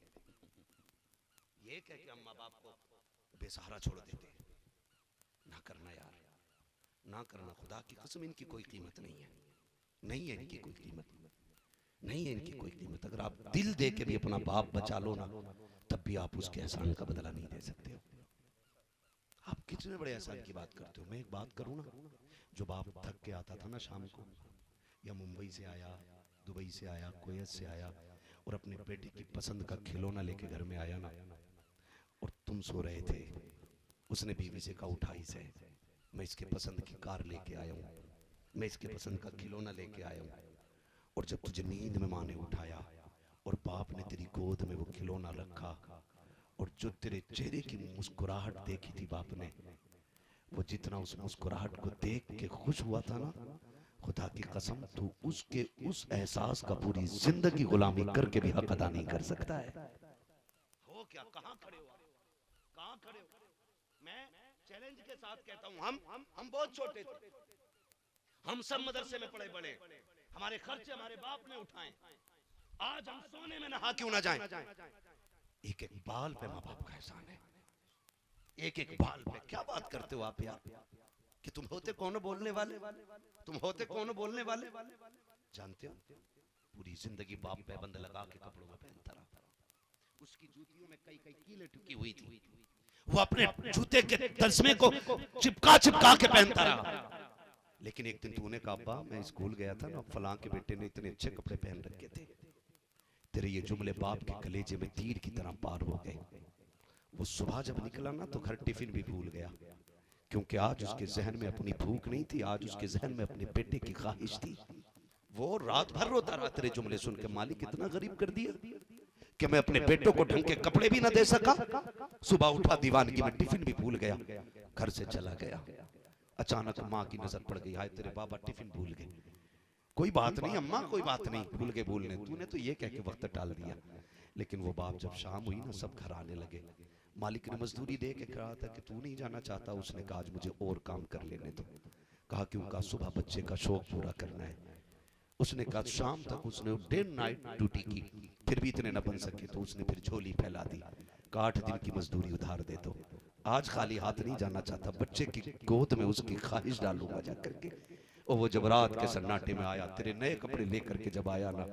ये कह के अम्मा बाप को बेसहारा छोड़ देते। ना करना यार, ना करना, खुदा की कसम इनकी कोई कीमत नहीं है, नहीं है इनकी कोई कीमत, नहीं है इनकी कोई कीमत। अगर आप दिल दे के भी अपना बाप बचा लो ना, तब भी आप उसके एहसान का बदला नहीं दे सकते हो। आप कितने बड़े एहसान की बात करते हो। मैं एक बात करूं ना, जो बाप थक के आता था ना शाम को, या मुंबई से आया, दुबई से आया, कुवैत से आया, और अपने बेटे की पसंद का खिलौना लेके घर में आया ना, और तुम सो रहे थे, उसने बीवी से कहा उठा इसे, मैं इसके पसंद की कार लेके आया हूँ, मैं इसके पसंद का खिलौना लेके आया हूँ। और जब तुझे नींद में माँ ने उठाया और बाप ने तेरी गोद में वो खिलौना रखा, और जो तेरे चेहरे की मुस्कुराहट देखी थी बाप ने, वो जितना उस मुस्कुराहट को देख के खुश हुआ था ना, खुदा की कसम तू उसके उस एहसास का पूरी जिंदगी गुलामी करके भी हक अदा नहीं कर सकता है। हो क्या, कहां खड़े हो आप? कहां खड़े हो? मैं चैलेंज के साथ कहता हूं, हम बहुत छोटे थे, हम सब मदरसे में पढ़े बड़े, हमारे खर्चे हमारे बाप ने उठाए, आज हम सोने में नहा क्यों ना जाएं? एक एक बाल पे माँ बाप का एहसान है, एक एक बाल पे। क्या बात करते हो आप यार, कि तुम होते कौन बोलने वाले, तुम होते कौन बोलने वाले? जानते हो पूरी जिंदगी बाप पैबंद लगा के कपड़ों में पहनता रहा, उसकी जूतियों में कई कई कीलें टुकी हुई थी, वो अपने जूते के तस्मे को चिपका चिपका के पहनता रहा। लेकिन एक दिन तूने कहा अब्बा मैं स्कूल गया था ना, फलां के बेटे ने इतने अच्छे कपड़े पहन रखे थे। तेरे ये जुमले बाप के कलेजे में तीर की तरह पार हो गए। वो सुबह जब निकला ना तो घर टिफिन भी भूल गया, क्योंकि आज उसके जहन में अपनी भूख नहीं थी, आज उसके जहन में अपने बेटे की ख्वाहिश थी। वो रात भर रोता रहा तेरे जुमले सुन के, मालिक इतना गरीब कर दिया कि मैं अपने बेटों को ढंग के कपड़े भी ना दे सका। सुबह उठा दीवानगी में टिफिन भी भूल गया, घर से चला गया। अचानक माँ की नजर पड़ गई, हाय तेरे बाबा टिफिन भूल गए। कोई बात नहीं अम्मा, कोई बात नहीं, भूल गए भूलने, तूने तो ये कह के वक्त टाल दिया। लेकिन वो बाप जब शाम हुई ना, सब घर आने लगे। मालिक ने मजदूरी दे के कहा था कि तू नहीं जाना चाहता, उसने कहा आज मुझे और काम कर लेने दो। कहा क्यों? कहा सुबह बच्चे का शौक पूरा करना है। उसने कहा शाम तक उसने डे नाइट ड्यूटी की, फिर भी इतने न बन सके तो उसने फिर झोली फैला दी, 8 दिन की मजदूरी उधार दे दो। आज खाली हाथ नहीं जाना चाहता, बच्चे की गोद में उसकी ख्वाहिश डालूंगा जा करके। और वो जब रात के सन्नाटे में आया, तेरे नए कपड़े लेकर के जब आया ना,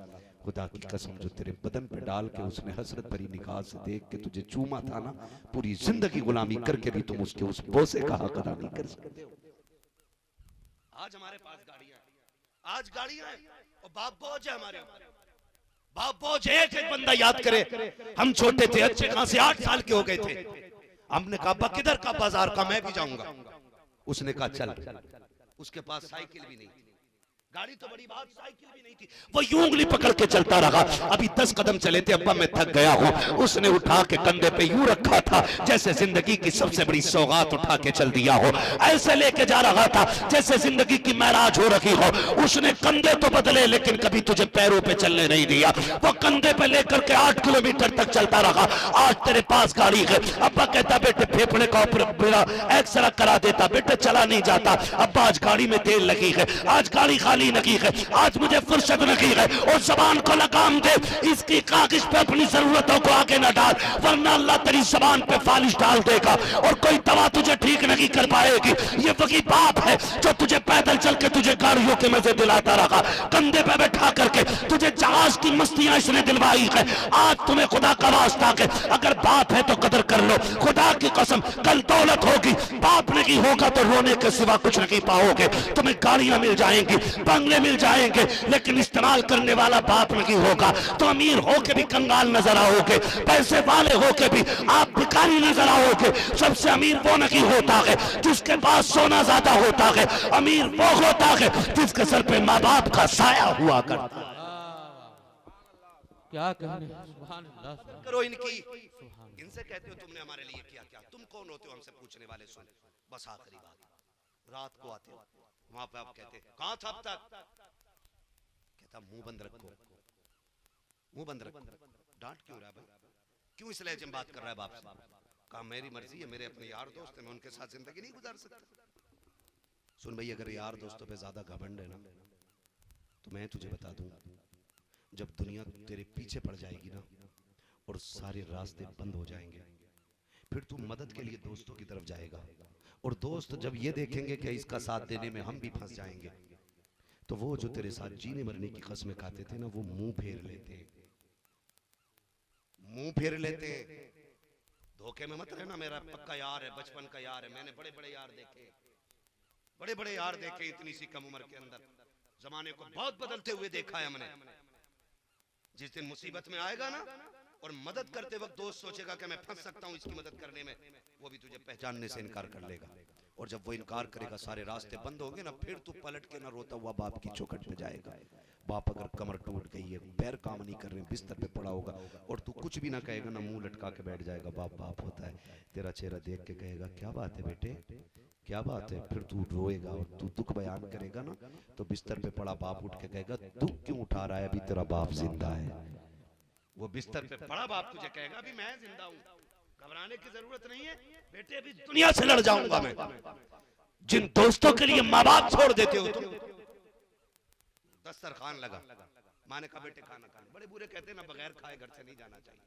खुदा की कसम जो तेरे बदन पे डाल के उसने हसरत भरी निगाह से देख के तुझे चूमा था ना, पूरी जिंदगी गुलामी करके भी तुम उसके उस बोसे का हक अदा नहीं कर सकते हो। आज हमारे पास गाड़ियां, आज गाड़ियां हैं और बाप बोझ है हमारे ऊपर, बाप बोझ। एक एक बंदा याद करे, हम छोटे थे, अच्छे खासे 8 साल के हो गए थे, हमने कहा अब्बा किधर का बाजार का, मैं भी जाऊंगा। उसने कहा चल। उसके पास साइकिल भी नहीं थी, गाड़ी तो बड़ी बात, साइकिल भी नहीं थी। वो यूं उंगली पकड़ के चलता रहा, अभी 10 कदम चले थे, अब्बा मैं थक गया हूं। उसने उठा के कंधे पे यूं रखा था जैसे जिंदगी की सबसे बड़ी सौगात उठा के चल दिया हो, ऐसे लेके जा रहा था जैसे जिंदगी की महराज हो रखी हो। उसने कंधे तो बदले लेकिन कभी तुझे पैरों पे चलने नहीं दिया। वो कंधे पे लेकर के 8 किलोमीटर तक चलता रहा। आज तेरे पास गाड़ी है, अब्बा कहता बेटे फेफड़े का एक्सरा करा देता, बेटे चला नहीं जाता। अब्बा आज गाड़ी में तेल लगी है, आज गाड़ी खाली नहीं है, आज मुझे फुर्सत नहीं है। और जबान को लगाम दे, इसकी कागिज पे अपनी जरूरतों को आगे न डाल, वरना अल्लाह तेरी जबान पे फालिश डाल देगा और कोई दवा तुझे ठीक नहीं कर पाएगी। ये वही बाप है जो तुझे पैदल चल के तुझे गाड़ियों के मजे दिलाता रहा, कंधे पे बैठा करके तुझे जहाज की मस्तियां इसने दिलवाई है। आज तुम्हें खुदा का वास्ता के अगर बाप है तो कदर कर लो, खुदा की कसम कल दौलत होगी, बाप नहीं होगा तो रोने के सिवा कुछ नहीं पाओगे। तुम्हें गाड़ियां मिल जाएंगी, बंगले मिल जाएंगे, लेकिन इस्तेमाल करने वाला बाप नहीं होगा तो अमीर होके भी कंगाल नजर आओगे, पैसे वाले होके भी आप भिखारी नजर आओगे। सबसे अमीर वो नहीं होता है जिसके पास सोना ज्यादा होता है, अमीर वो होता है जिसके सर पे माँ बाप का साया हुआ करता है। क्या कहने, सुभान अल्लाह। करो इनकी, इनसे कहते हो तुमने हमारे लिए किया क्या, तुम कौन होते हो हमसे पूछने वाले? सुन बस आखिरी बात, रात को आते हो वहां पे आप कहते कहां था अब तक, कहता मुंह बंद रखो, मुंह बंद रखो। डांट क्यों रहा है भाई, क्यों इस लहजे में बात कर रहा है बाप से? कहा मेरी मर्जी है, मेरे अपने यार दोस्त हैं, मैं उनके साथ जिंदगी नहीं गुजार सकता। सुन भाई, अगर यार दोस्तों पे ज्यादा घमंड है ना तो मैं तुझे बता दूं, जब दुनिया तेरे पीछे पड़ जाएगी ना और सारे रास्ते बंद हो जाएंगे, फिर तू मदद के लिए दोस्तों की तरफ जाएगा, और दोस्त जब ये देखेंगे कि इसका साथ देने में हम भी फंस जाएंगे, तो वो जो तेरे साथ जीने मरने की कसमें खाते थे ना, वो मुंह फेर लेते, मुंह फेर लेते। धोखे में मत रहना, मेरा पक्का यार है, बचपन का यार है। मैंने बड़े बड़े यार देखे, बड़े बड़े यार देखे इतनी सी कम उम्र के अंदर। जमाने को बहुत बदलते हुए देखा है हमने। जिस दिन मुसीबत में आएगा ना और मदद करते वक्त दोस्त सोचेगा कि मैं फंस सकता हूं इसकी मदद करने में, वो भी तुझे पहचानने से इनकार कर लेगा। और जब वो इनकार करेगा, सारे रास्ते बंद होंगे ना, फिर तू पलट के ना रोता हुआ बाप की चौखट पे जाएगा। बाप अगर कमर टूट गई है, पैर काम नहीं कर रहे, बिस्तर पे पड़ा होगा और तू कुछ भी ना कहेगा ना, मुंह लटका के बैठ जाएगा। बाप बाप होता है। तेरा चेहरा देख के कहेगा क्या बात है बेटे, क्या बात है। फिर तू रोएगा और तू दुख बयान करेगा ना, तो बिस्तर पे पड़ा बाप उठ के कहेगा दुख क्यों उठा रहा है, अभी तेरा बाप जिंदा है। वो बिस्तर पे पड़ा बाप तुझे कहेगा अभी मैं जिंदा हूं, घबराने की जरूरत नहीं है बेटे, अभी दुनिया से लड़ जाऊंगा मैं। जिन दोस्तों के लिए माँ बाप छोड़ देते हो तुम। दस्तरखान लगा, माँ ने कहा बेटे खाना खाना, बड़े बुरे कहते हैं ना बगैर खाए घर से नहीं जाना चाहिए।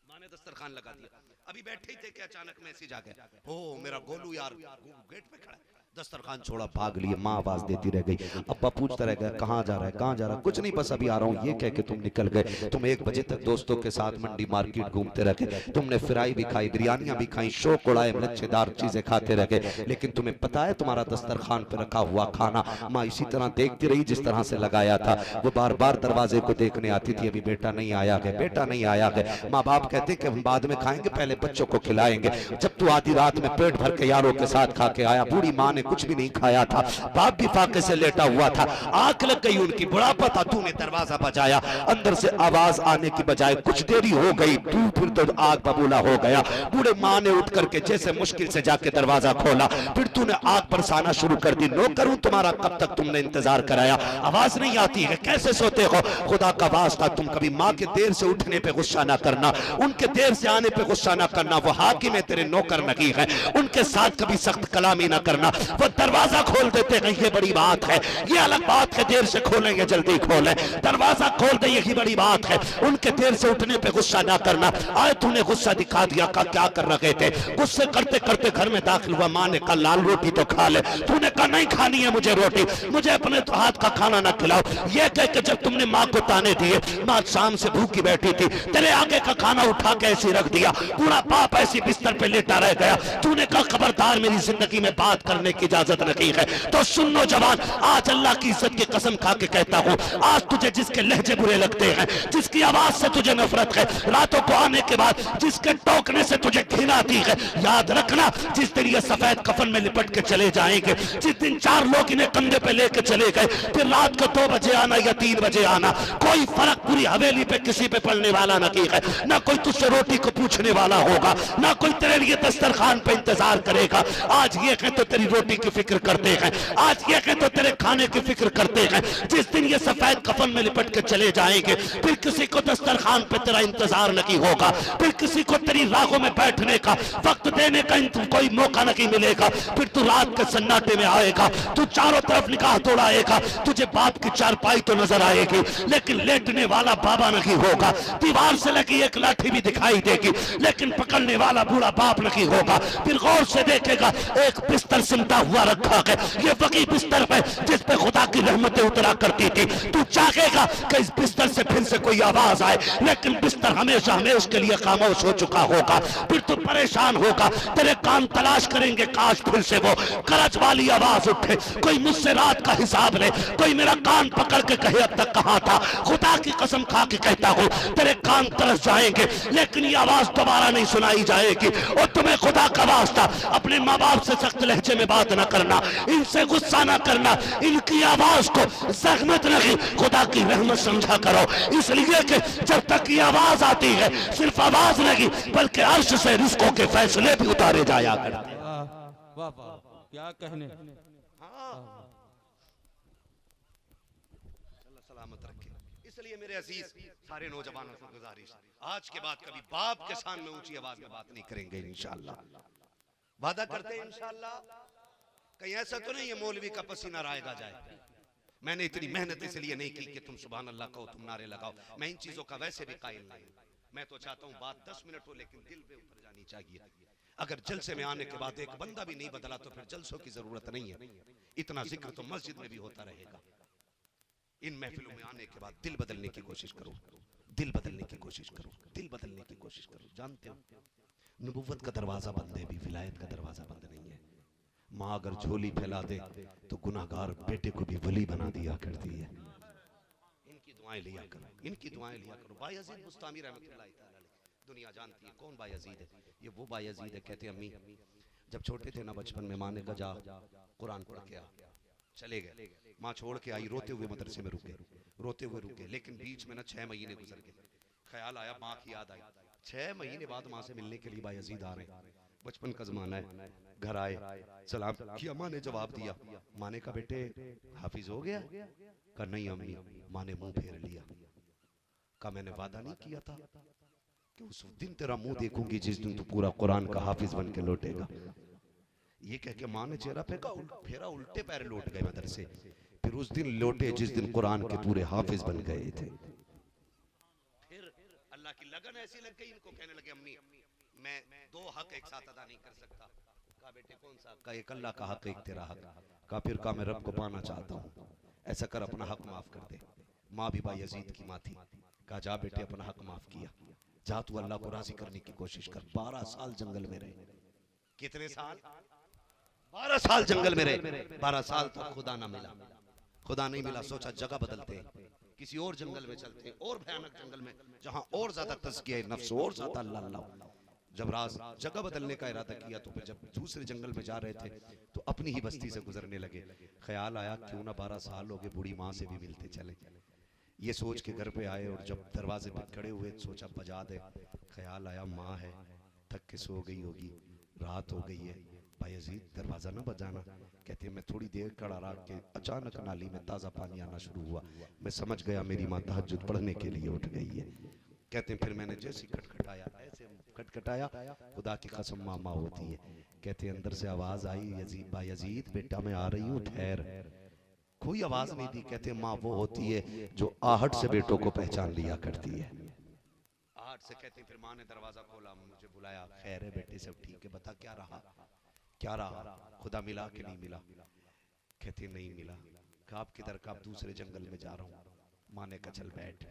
माँ ने दस्तरखान लगा दिया, अभी बैठे ही थे कि अचानक मैसेज आ गया, ओ मेरा गोलू यार गेट पे खड़ा है। दस्तरखान छोड़ा भाग लिए। माँ आवाज देती रह गई, अब्बा पूछता रह गया कहाँ जा रहा है, कहाँ जा रहा है। कुछ नहीं बस अभी आ रहा हूँ, ये कह के तुम निकल गए। तुम 1 बजे तक दोस्तों के साथ मंडी मार्केट घूमते रहे, तुमने फ्राई भी खाई, बिरयानियां भी खाई, शौक उड़ाए, लच्छेदार चीजें खाते रहे, लेकिन तुम्हें पता है तुम्हारा दस्तरखान पे रखा हुआ खाना माँ इसी तरह देखती रही जिस तरह से लगाया था। वो बार बार दरवाजे को देखने आती थी, अभी बेटा नहीं आया है, बेटा नहीं आया है। माँ बाप कहते कि हम बाद में खाएंगे, पहले बच्चों को खिलाएंगे। जब तू आधी रात में पेट भर के यारों के साथ खा के आया, बूढ़ी माँ ने कुछ भी नहीं खाया था, बाप भी फाके से लेटा हुआ था, आंख लग गई उनकी, बुढ़ापा था, तूने दरवाजा बजाया, अंदर से आवाज आने की बजाय कुछ देरी हो गई, तू फिर तो आग बबूला हो गया। बूढ़े माँ ने उठ करके जैसे मुश्किल से जाके दरवाजा खोला, फिर तूने आग बरसाना शुरू कर दी। नौकर हूं तुम्हारा, कब तक तुमने इंतजार कराया, आवाज नहीं आती है, कैसे सोते हो। खुदा का वास्ता तुम कभी माँ के देर से उठने पे गुस्सा ना करना, उनके देर से आने पे गुस्सा ना करना। वो हाकिम है, तेरे नौकर नहीं है, उनके साथ कभी सख्त कलामी ना करना। वो दरवाजा खोल देते हैं, ये बड़ी बात है। ये अलग बात है देर से खोलें या जल्दी खोलें, दरवाजा खोल दे यही बड़ी बात है। उनके देर से उठने पे गुस्सा ना करना। आज तूने गुस्सा दिखा दिया, का क्या कर रहे थे। गुस्से करते करते घर में दाखिल हुआ, माँ ने कहा लाल रोटी तो खा ले, तूने कहा नहीं खानी है मुझे रोटी, मुझे अपने तो हाथ का खाना ना खिलाओ। ये कह के जब तुमने माँ को ताने दिए, माँ शाम से भूखी बैठी थी, तेरे आगे का खाना उठा के ऐसे रख दिया, पूरा बाप ऐसी बिस्तर पे लेटा रह गया। तूने कहा खबरदार मेरी जिंदगी में बात करने की इजाजत नहीं है। तो सुन लो जवान, आज अल्लाह की इज्जत की कसम खा के कहता हूँ, आज तुझे जिसके लहजे बुरे लगते हैं, जिसकी आवाज से तुझे नफरत है, रातों को आने के बाद जिसके टोकने से तुझे घिन आती है, याद रखना जिस दिन ये सफेद कफन में लिपट के चले जाएंगे, जिस दिन 4 लोग इन्हें कंधे पे लेके चले गए, फिर रात को 2 बजे आना या 3 बजे आना, कोई फर्क पूरी हवेली पे किसी पे पड़ने वाला नहीं है। ना कोई तुझसे रोटी को पूछने वाला होगा, ना कोई तेरे लिए दस्तरखान पे इंतजार करेगा। आज ये कह तो तेरी रोटी की फिक्र करते हैं, आज ये कह तो तेरे खाने की फिक्र करते हैं। जिस दिन ये सफेद कफन में लिपट के चले जाएंगे, फिर किसी को दस्तरखान पे तेरा इंतजार नहीं होगा, फिर किसी को तेरी राहों में बैठने का, वक्त देने का कोई मौका नहीं मिलेगा। फिर तू रात के सन्नाटे में आएगा, तू चारों तरफ निगाह दौड़ाएगा, तुझे बाप की चारपाई तो नजर आएगी, लेकिन लेटने वाला बाबा नहीं होगा। दीवार से लगी एक लाठी भी दिखाई देगी, लेकिन पकड़ने वाला बूढ़ा बाप नहीं होगा। फिर गौर से देखेगा, एक बिस्तर सिमटा हुआ रखा है, ये वही बिस्तर है जिस पे खुदा की रहमतें उतरा करती थी। तू चाहेगा कि इस बिस्तर से फिर से कोई आवाज आए, लेकिन बिस्तर हमेशा हमेशा के लिए खामोश हो चुका होगा। फिर तू परेशान होगा, तेरे कान तलाश करेंगे, काश फिर से वो करज वाली आवाज उठे, कोई मुझसे रात का हिसाब ले, कोई मेरा कान पकड़ के कहे अब तक कहां था। खुदा की कसम खा के कहता हूं, तेरे कान तरस जाएंगे, लेकिन ये आवाज दोबारा नहीं सुनाई जाएगी। और तुम्हें खुदा का वास्ता अपने माँ बाप से सख्त लहजे में बात ना करना, इनसे गुस्सा ना करना, इनकी आवाज को जख्मत नहीं खुदा की रहमत समझा करो। इसलिए कि जब तक ये आवाज आती है, सिर्फ आवाज नहीं बल्कि अर्श से रिस्कों के फैसले भी उतारे जाया करते हैं। वाह वाह क्या कहने। सलामत रखे। इसलिए मेरे अजीज सारे नौजवानों से गुजारिश, आज के बाद कभी बाप के सामने ऊंची आवाज में बात नहीं करेंगे इंशाअल्लाह। वादा करते हैं इंशाअल्लाह। कहीं ऐसा तो नहीं है मौलवी का पसीना रायगा जाए। मैंने इतनी मेहनत इसलिए नहीं की कि तुम सुभान अल्लाह कहो, तुम नारे लगाओ, मैं इन चीजों का वैसे भी कायल नहीं हूं। मैं तो चाहता हूं बात 10 मिनट हो, लेकिन दिल पे उतर जानी चाहिए। अगर जलसे में आने के बाद एक बंदा भी नहीं बदला तो फिर जलसों की जरूरत नहीं है। इतना जिक्र तो मस्जिद में भी होता रहेगा। इन महफिलों में आने के बाद दिल बदलने की कोशिश करो, दिल बदलने की कोशिश करो, दिल बदलने की कोशिश करो। जानते हो नबुव्वत का दरवाजा बंद है, भी विलायत का दरवाजा बंद नहीं है। माँ अगर झोली फैला दे तो गुनाहगार बेटे को भी वली बना दिया करती है। इनकी दुआएं लिया करो, इनकी दुआएं लिया करो। बायजीद बुस्तामी रहमतुल्लाह अलैह, दुनिया जानती है कौन बायजीद है। ये वो बायजीद है, कहते अम्मी जब छोटे थे ना, बचपन में माँ ने कहा जा कुरान पढ़ के आ, चले गए। माँ छोड़ के आई, रोते हुए मदरसे में रुके, रोते हुए रुके। लेकिन बीच में ना 6 महीने गुजर गए। ख्याल आया, माँ की याद आई। 6 महीने बाद माँ से मिलने के लिए बायजीद आ रहे हैं। बचपन का जमाना है। घर आए, सलाम किया, माँ ने जवाब दिया। माँ ने कहा बेटे हाफिज हो गया? कहा नहीं अम्मी। माँ ने मुंह फेर लिया। कहा मैंने वादा नहीं किया था कि उस दिन तेरा मुंह देखूंगी जिस दिन तू पूरा कुरान का हाफिज बन के लौटेगा। ये कह के माँ ने चेहरा फेरा, उल्टे पैर लौट गए मदरसे। फिर उस दिन लौटे जिस दिन कुरान के पूरे हाफिज बन गए थे। फिर अल्लाह की लगन ऐसी लग गई, इनको कहने लगे अम्मी मैं 2 हक एक साथ अदा नहीं कर सकता। कहा बेटे कौन सा? कहा एक अल्लाह का हक, एक तेरा हक। कहा फिर कहा मैं रब को पाना चाहता हूँ, ऐसा कर अपना हक माफ कर दे। माँ भी बायजीद की माँ थी। कहा जा बेटे अपना हक माफ किया, जा तू अल्लाह को राजी करने की कोशिश कर। 12 साल जंगल में रहे। कितने साल? 12 साल जंगल में रहे। 12 साल तक खुदा ना मिला, खुदा नहीं मिला। सोचा जगह बदलते, किसी और जंगल में चलते, और भयानक जंगल में जहां और ज्यादा तज़किया नफ्स, और ज्यादा अल्लाह अल्लाह। जब राज जगह बदलने का इरादा किया तो फिर जब दूसरे जंगल में जा रहे थे तो अपनी ही बस्ती से गुजरने लगे। ख्याल आया क्यों ना 12 साल हो गए, बूढ़ी माँ से भी मिलते चले। ये सोच के घर पे आए और जब दरवाजे पे खड़े हुए सोचा बजा दे। ख्याल आया माँ है, थक के सो गई होगी, रात हो गई है। बायजीद दरवाजा ना बजाना। कहते मैं थोड़ी देर खड़ा रहा के अचानक नाली में ताज़ा पानी आना शुरू हुआ। मैं समझ गया मेरी माँ तहज्जुद पढ़ने के लिए उठ गई है। कहते फिर मैंने जैसे खटखटाया, ऐसे खटखटाया, खुदा की कसम मामा होती है। कहते अंदर से आवाज आई, यजीद बायजीद बेटा मैं आ रही हूँ, ठहर। कोई आवाज नहीं दी। कहते माँ वो होती है जो आहट से बेटों को पहचान लिया करती है। आहट से। कहते फिर माँ ने दरवाजा खोला, मुझे बुलाया, खैर है बेटे सब ठीक है, बता क्या रहा, क्या रहा, खुदा मिला कि नहीं मिला? कहते नहीं मिला। कहा आप किधर? का आप दूसरे जंगल में जा रहा हूँ। माँ ने कहा चल बैठ।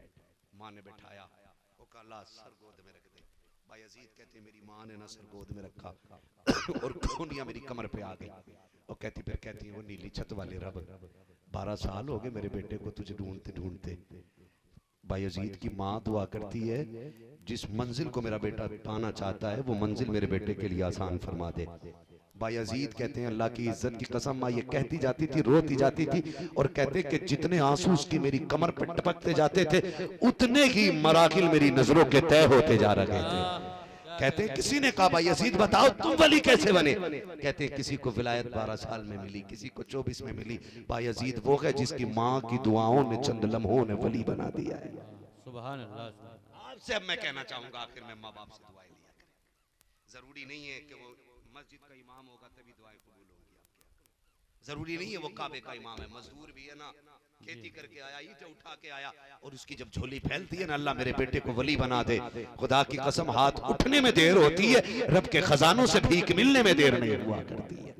माँ ने बैठाया, वो कहा ला सर गोद में रख दे। बायजीद कहते मेरी माँ ने ना सर गोद में रखा और खूनियां मेरी कमर पे आ गई। और कहती फिर कहती वो नीली छत वाले रब, 12 साल हो गए मेरे बेटे को तुझे ढूंढते ढूंढते। बायजीद की माँ दुआ करती है जिस मंजिल को मेरा बेटा पाना चाहता है वो मंजिल मेरे बेटे के लिए आसान फरमा दे। बायजीद कहते हैं अल्लाह की इज्जत की कसम माँ ये कहती जाती थी, रोती जाती थी और कहते कि जितने आंसू उसकी मेरी कमर पर टपकते जाते थे उतने ही मराकिल मेरी नजरों के तय होते जा रहे थे। कहते किसी ने कहा बायजीद बताओ तुम वली कैसे बने? कहते किसी को विलायत 12 साल में मिली, किसी को 24 में मिली। बायजीद वो है जिसकी माँ की दुआओं ने चंद लम्हों ने वली बना दिया है। सुभान अल्लाह। आपसे अब मैं कहना चाहूंगा आखिर में माँ बाप से दुआएं लिया करें। जरूरी नहीं है कि वो मस्जिद का इमाम होगा तभी दुआएं कबूल होंगी आपकी। जरूरी नहीं है वो काबे का इमाम है, मजदूर भी है ना, खेती करके आया, ईंटें उठा के आया, और उसकी जब झोली फैलती है ना अल्लाह मेरे बेटे को वली बना दे। खुदा की कसम हाथ उठने में देर होती है, रब के खजानों से भीख मिलने में देर नहीं हुआ करती है।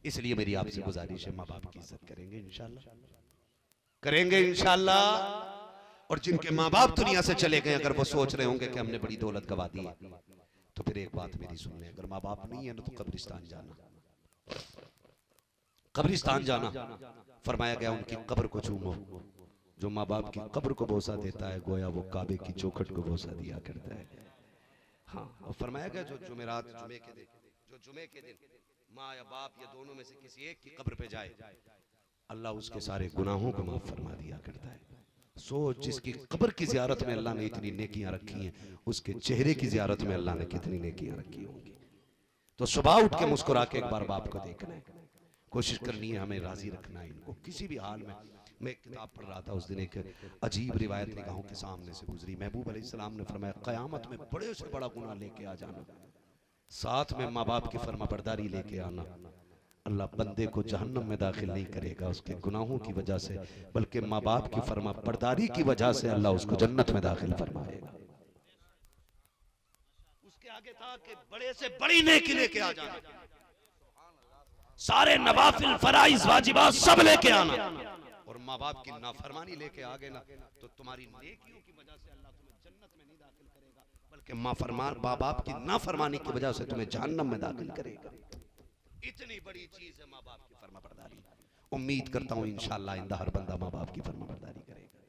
इसलिए मेरी आपसे गुजारिश है माँ बाप की इज्जत करेंगे इंशाल्लाह, करेंगे इंशाल्लाह। और जिनके माँ बाप दुनिया से चले गए अगर वो सोच रहे होंगे कि हमने बड़ी दौलत गवा दी है तो फिर एक बात मेरी सुन लें, अगर माँ बाप नहीं है ना तो कब्रिस्तान जाना, कब्रिस्तान जाना। फरमाया गया उनकी कब्र को चूमो। जो माँ बाप की कब्र को बोसा देता है गोया वो काबे की चौखट को बोसा दिया करता है। हाँ, और फरमाया गया जो जुमेरात जुमे के दिन माँ या बाप या दोनों में से किसी एक की कब्र पे जाए अल्लाह उसके सारे गुनाहों को माफ फरमा दिया करता है। सोच जिसकी कब्र की जियारत में अल्लाह ने इतनी नेकियां रखी हैं उसके चेहरे की जियारत में अल्लाह ने कितनी नेकियां रखी होंगी। तो सुबह उठ के मुस्कुरा के एक बार बाप को देखना है, कोशिश करनी है हमें राजी रखना है इनको किसी भी हाल में। मैं एक किताब पढ़ रहा था उस दिन, एक अजीब रिवायत निगाहों के सामने से गुजरी। महबूब अलैहिस्सलाम ने फरमाया क़यामत में बड़े से बड़ा गुनाह लेके आ जाना, साथ में माँ बाप की फरमाबरदारी लेके आना, अल्लाह बंदे को जहन्नम में दाखिल नहीं करेगा उसके गुनाहों की वजह से, बल्कि माँ बाप की फरमाबरदारी की वजह से अल्लाह उसको जन्नत में दाखिल फरमाएगा। उसके आगे था कि बड़े से बड़ी नेकी लेके आ जाना, सारे नवाफिल फराइज वाजिबात सब लेके आना, और माँ बाप की नाफरमानी लेके आ गए ना तो तुम्हारी नेकियों की वजह से अल्लाह तुम्हें जन्नत में नहीं दाखिल करेगा बल्कि माँ फरमान माँ बाप की नाफरमानी की वजह से तुम्हें जहन्नम में दाखिल करेगा। इतनी बड़ी चीज है माँ बाप की फरमाबरदारी। उम्मीद करता हूँ इंशाअल्लाह आइंदा हर बंदा माँ बाप की फरमाबरदारी करेगा।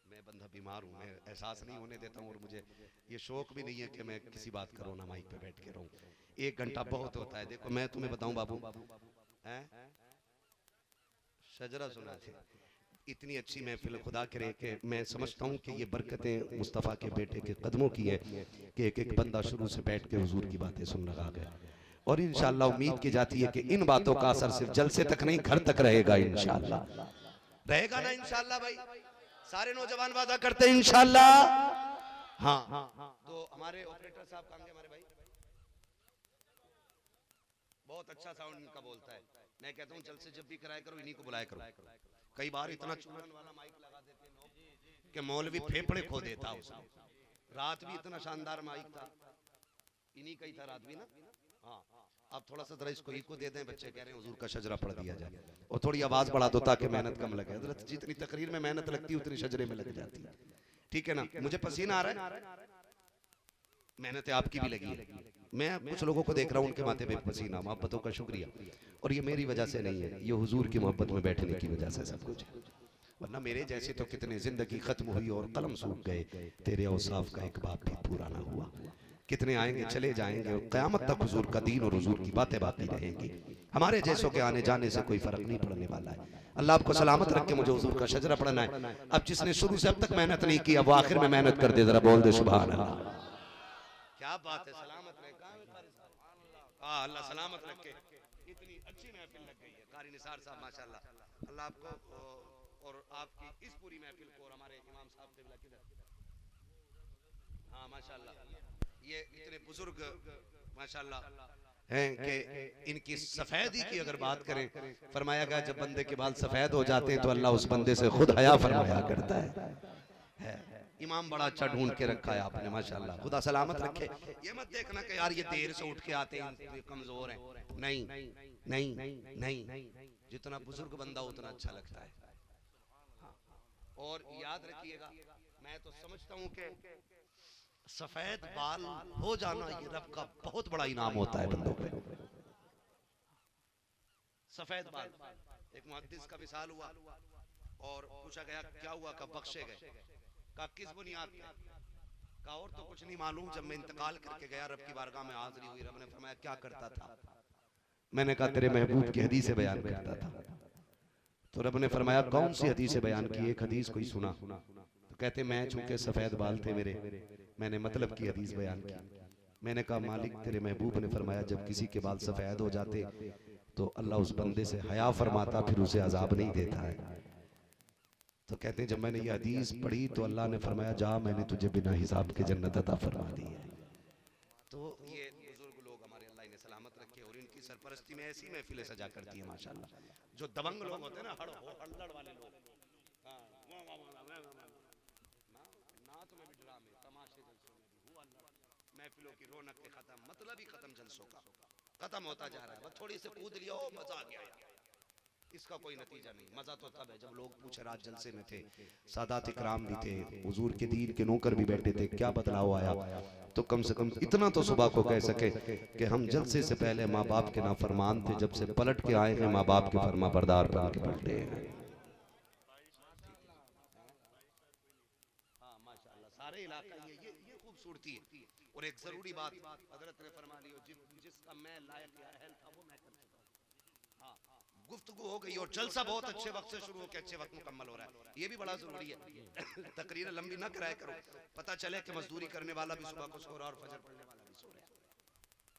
मैं बंदा बीमार हूँ, मैं एहसास नहीं होने देता हूँ और मुझे ये शौक भी नहीं है कि मैं किसी बात करूँ ना माइक पे बैठ के रहूँ। 1 घंटा बहुत होता है। देखो मैं तुम्हें बताऊं बाबू, हैं शजरा सुना थे, इतनी अच्छी महफिल खुदा करे कि मैं समझता हूँ कि ये बरकतें मुस्तफ़ा के बेटे के कदमों की है कि एक एक बंदा शुरू से बैठ के हुजूर की बातें सुन रहा गया। और इंशाअल्लाह उम्मीद की जाती है कि इन बातों का असर सिर्फ जलसे तक नहीं घर तक रहेगा। इंशाअल्लाह रहेगा ना इंशाअल्लाह भाई, सारे नौजवान वादा करते हैं इंशाअल्लाह। हाँ तो हमारे ऑपरेटर साहब कहाँ गए हमारे भाई, बहुत अच्छा साउंड इनका बोलता है। मैं कहता हूँ जलसे जब भी कराया करो इन्हीं को बुलाया करो। कई बार इतना चूरन वाला माइक लगा देते हैं कि मौलवी फेफड़े खो देता उसमें। रात भी इतना शानदार माइक था, इन्हीं का ही था रात भी ना। हाँ अब थोड़ा सा जरा इसको इको दे दें, बच्चे कह रहे हैं हुजूर का शजरा पढ़ दिया जाए और थोड़ी आवाज बढ़ा दो ताकि मेहनत कम लगे। हजरत जितनी तकरीर में मेहनत लगती है उतनी शजरे में लग जाती है, ठीक है ना। मुझे पसीना आ रहा है, मेहनत आपकी भी लगी है। मैं कुछ लोगों को देख रहा हूँ उनके माथे पे पसीना, मोहब्बतों का शुक्रिया। और ये मेरी वजह से नहीं है, ये हुजूर की मोहब्बत में बैठने की वजह से सब कुछ है। वरना मेरे जैसे तो कितने जिंदगी खत्म हुई और कलम सूख गए, तेरे औसाफ का एक बाप भी पूरा ना हुआ। कितने आएंगे चले जाएंगे और क़यामत तक हुजूर का दीन और हुजूर की बातें बाकी रहेंगी। हमारे जैसों के आने जाने से कोई फर्क नहीं पड़ने वाला है। अल्लाह आपको सलामत रख के मुझे हुजूर का शजरा पढ़ना है। अब जिसने शुरू से अब तक मेहनत नहीं की, अब वो आखिर में मेहनत कर दे, जरा बोल दे सुभान अल्लाह। क्या बात है, सलामत रहे। अल्लाह सलामत रखे। इतनी अच्छी महफिल लग गई है। कारी निसार साहब माशाल्लाह, अल्लाह आपको और आपकी इस पूरी महफिल को और हमारे इमाम साहब क़िबला किधर, हाँ माशाल्लाह ये इतने बुजुर्ग माशाल्लाह हैं कि इनकी सफेदी की अगर बात करें, फरमाया गया जब बंदे के बाल सफेद हो जाते हैं तो अल्लाह उस बंदे से खुद हया फरमाया करता है। इमाम बड़ा अच्छा ढूंढ के रखा है आपने माशाल्लाह, खुदा सलामत रखे। ये मत देखना कि यार ये देर से उठ के आते हैं कमजोर हैं, नहीं नहीं नहीं, जितना बुजुर्ग बंदा उतना अच्छा लगता है। और याद रखिएगा, मैं तो समझता हूँ कि सफेद बाल हो जाना ये रब का बहुत बड़ा इनाम होता है बंदों पे। सफेद बाल, एक मुहद्दिस का विसाल हुआ और पूछा गया क्या हुआ, कब बख्शे गए, का किस बुनियाद पे, का और तो कुछ नहीं मालूम, जब मैं इंतकाल करके गया रब की बारगाह में हाजिरी हुई, रब ने फरमाया क्या करता था। मैंने कहा तेरे महबूब की हदीस बयान करता था। तो रब ने फरमाया कौन सी हदीस बयान की, एक हदीस कोई सुना। तो कहते मैं चूंकि सफेद बाल थे मेरे, मैंने मतलब की हदीस बयान की। मैंने कहा मालिक तेरे महबूब ने फरमाया जब किसी के बाल सफेद हो जाते तो अल्लाह उस बंदे से हया फरमाता, फिर उसे अजाब नहीं देता है। तो कहते हैं जब मैंने ये हदीस पढ़ी तो अल्लाह ने फरमाया जा मैंने तुझे बिना हिसाब के जन्नत अता फरमा दी है। तो ये बुजुर्ग लोग हमारे अल्लाह इन्हें सलामत रखे और इनकी सरपरस्ती में ऐसी महफिलें सजा करती है माशाल्लाह। जो दबंग लोग होते हैं ना, हड़लड़ वाले लोग, नात में भी ड्रामे, तमाशे, जलसों में भी हुआ, महफिलों की रौनक के खत्म, मतलब ही खत्म, जलसों का खत्म होता जा रहा है। बस थोड़ी से कूद लिया, मजा आ गया, इसका कोई नतीजा नहीं। मजा तो तब है जब लोग पूछे रात जलसे में थे, सादात इकराम भी थे, हुजूर के दीन के नौकर भी बैठे थे, क्या बदलाव आया। तो कम से कम इतना तो सुबह को कह सके कि हम जलसे से पहले माँ बाप के नाफरमान थे, जब से पलट के आए हैं माँ बाप के फरमा बरदार बन के बैठे हैं। हाँ माशाल्लाह, सारे इलाका ये खूबसूरती है। और एक जरूरी बात हजरत ने फरमा ली, जिसका मैं लायक या अहल था वो मैं कर चुका हूं। हाँ गुफ्तगू हो गई और जलसा बहुत अच्छे वक्त से शुरू होकर अच्छे वक्त मुकम्मल हो रहा है, ये भी बड़ा जरूरी है। तकरीर लंबी ना कराया करो, पता चले कि मजदूरी करने वाला भी सुबह को सो रहा और फजर पढ़ने वाला भी सो रहा है।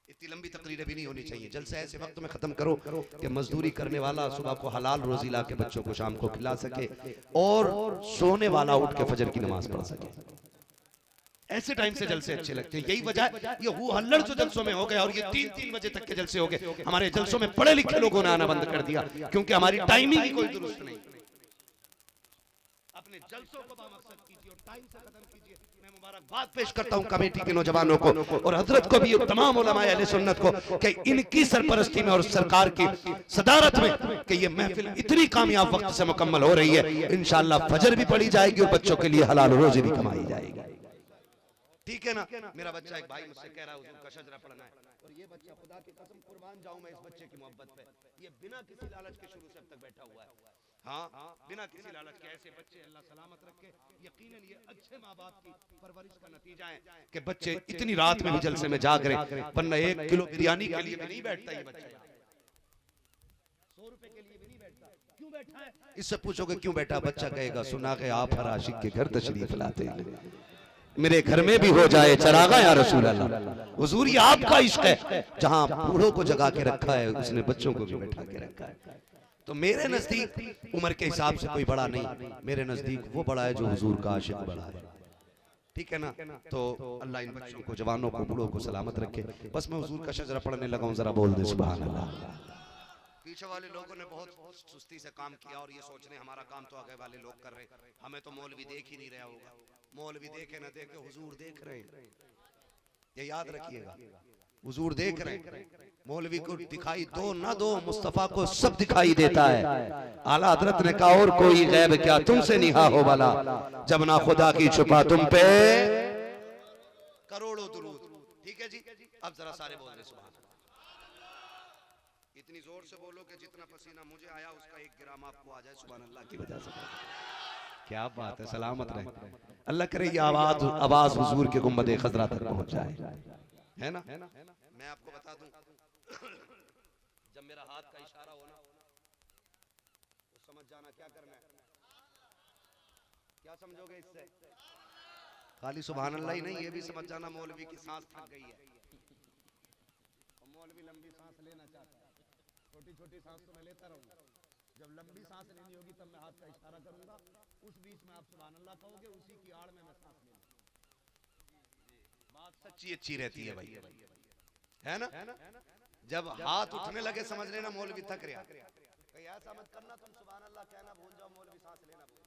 इतनी लंबी तकरीरें भी नहीं होनी चाहिए। जलसा ऐसे वक्त में खत्म करो कि मजदूरी करने वाला सुबह को हलाल रोजी ला के बच्चों को शाम को खिला सके और सोने वाला उठ के फजर की नमाज पढ़ सके। ऐसे टाइम से जलसे अच्छे लगते हैं। यही वजह ये हु हल्लड़ जो जलसों में हो गया और ये 3-3 बजे तक के जलसे हो गए। हमारे जलसों में पढ़े लिखे लोगों ने आना बंद कर दिया क्योंकि हमारी टाइमिंग ही कोई दुरुस्त नहीं। अपने जलसों को बामकसद कीजिए और टाइम से खत्म कीजिए। मैं मुबारकबाद पेश करता हूं कमेटी के नौजवानों को और हजरत को भी और तमाम उलमाए अहले सुन्नत को कि इनकी सरपरस्ती में और सरकार की सदारत में कि ये महफिल इतनी कामयाब वक्त से मुकम्मल हो रही है। इंशाअल्लाह फजर भी पढ़ी जाएगी और बच्चों के लिए हलाल रोजी भी कमाई जाएगी। ठीक है ना। मेरा बच्चा एक भाई मुझसे कह रहा है हुजूर का शजरा पढ़ना है और ये बच्चा खुदा की कसम कुर्बान जाऊं मैं इस बच्चे की मोहब्बत पे, ये बिना किसी लालच के शुरू से अब तक बैठा हुआ है। हाँ, बिना किसी लालच के। ऐसे बच्चे अल्लाह सलामत रखे। यकीनन ये अच्छे माँ बाप की परवरिश का नतीजा है कि बच्चे इतनी रात में भी जलसे में जाग रहे, वरना 1 किलो बिरयानी के लिए भी नहीं बैठता ये बच्चा, 100 रुपए के लिए भी नहीं बैठता। क्यों बैठा है? इससे पूछोगे क्यों बैठा, बच्चा कहेगा सुना के आप हर आशिक के घर तशरीफ लाते हैं, मेरे घर में भी हो जाए चरागा या रसूल अल्लाह। हुजूर ये आपका इश्क है, जहां बूढ़ों को जगा के रखा है उसने बच्चों को भी बैठा के रखा है। तो मेरे नजदीक उम्र के हिसाब से कोई बड़ा नहीं, मेरे नजदीक वो बड़ा है जो हुजूर का आशिक बड़ा है। ठीक है ना। तो अल्लाह इन बच्चों को, जवानों को, बूढ़ों को सलामत रखे। बस मैं हुजूर का शजरा पढ़ने लगा हूं, जरा बोल दे सुभान अल्लाह। पीछे वाले लोगों ने बहुत सुस्ती से काम किया और ये सोच रहे हमारा काम तो आगे वाले लोग कर रहे हैं, हमें तो मौलवी देख ही नहीं रहा होगा। मौलवी देखे ना देखे हुजूर देख रहे हैं, ये याद रखिएगा। हुजूर देख रहे हैं, मौलवी को दिखाई दो ना दो, मुस्तफा को सब दिखाई देता है। आला हजरत ने कहा और कोई गैब क्या तुमसे निहा हो वाला, जब ना खुदा की छुपा तुम पे करोड़ों दुरूद। ठीक है जी। अब जरा सारे बोल रहे सुभान अल्लाह। इतनी जोर से बोलो कि जितना पसीना मुझे आया उसका 1 ग्राम आपको आ जाए सुभान अल्लाह की वजह से। क्या बात है, सलामत रहे। अल्लाह करे ये आवाज हुजूर के गुंबद खजरा तक पहुंच जाए, है ना। मैं आपको बता दूं, जब मेरा हाथ का इशारा हो ना तो समझ जाना क्या करना है। क्या समझोगे इससे? खाली सुभान अल्लाह ही नहीं, ये भी समझ जाना मौलवी की सांस थक गई है। और मौलवी लंबी सांस लेना चाहता है, छोटी छोटी सांस तो मैं लेता रहूंगा, जब लंबी सांस लेनी होगी तब मैं हाथ का इशारा करूंगा, उस बीच में आप सुभान अल्लाह कहोगे, उसी की आड़ में मैं सांस लूंगा। बात सच्ची अच्छी रहती है भाई, है ना। जब हाथ उठने लगे समझ लेना मौलवी थक रहा। कहीं ऐसा मत करना तुम सुभान अल्लाह कहना भूल जाओ, मौलवी सांस लेना भूल।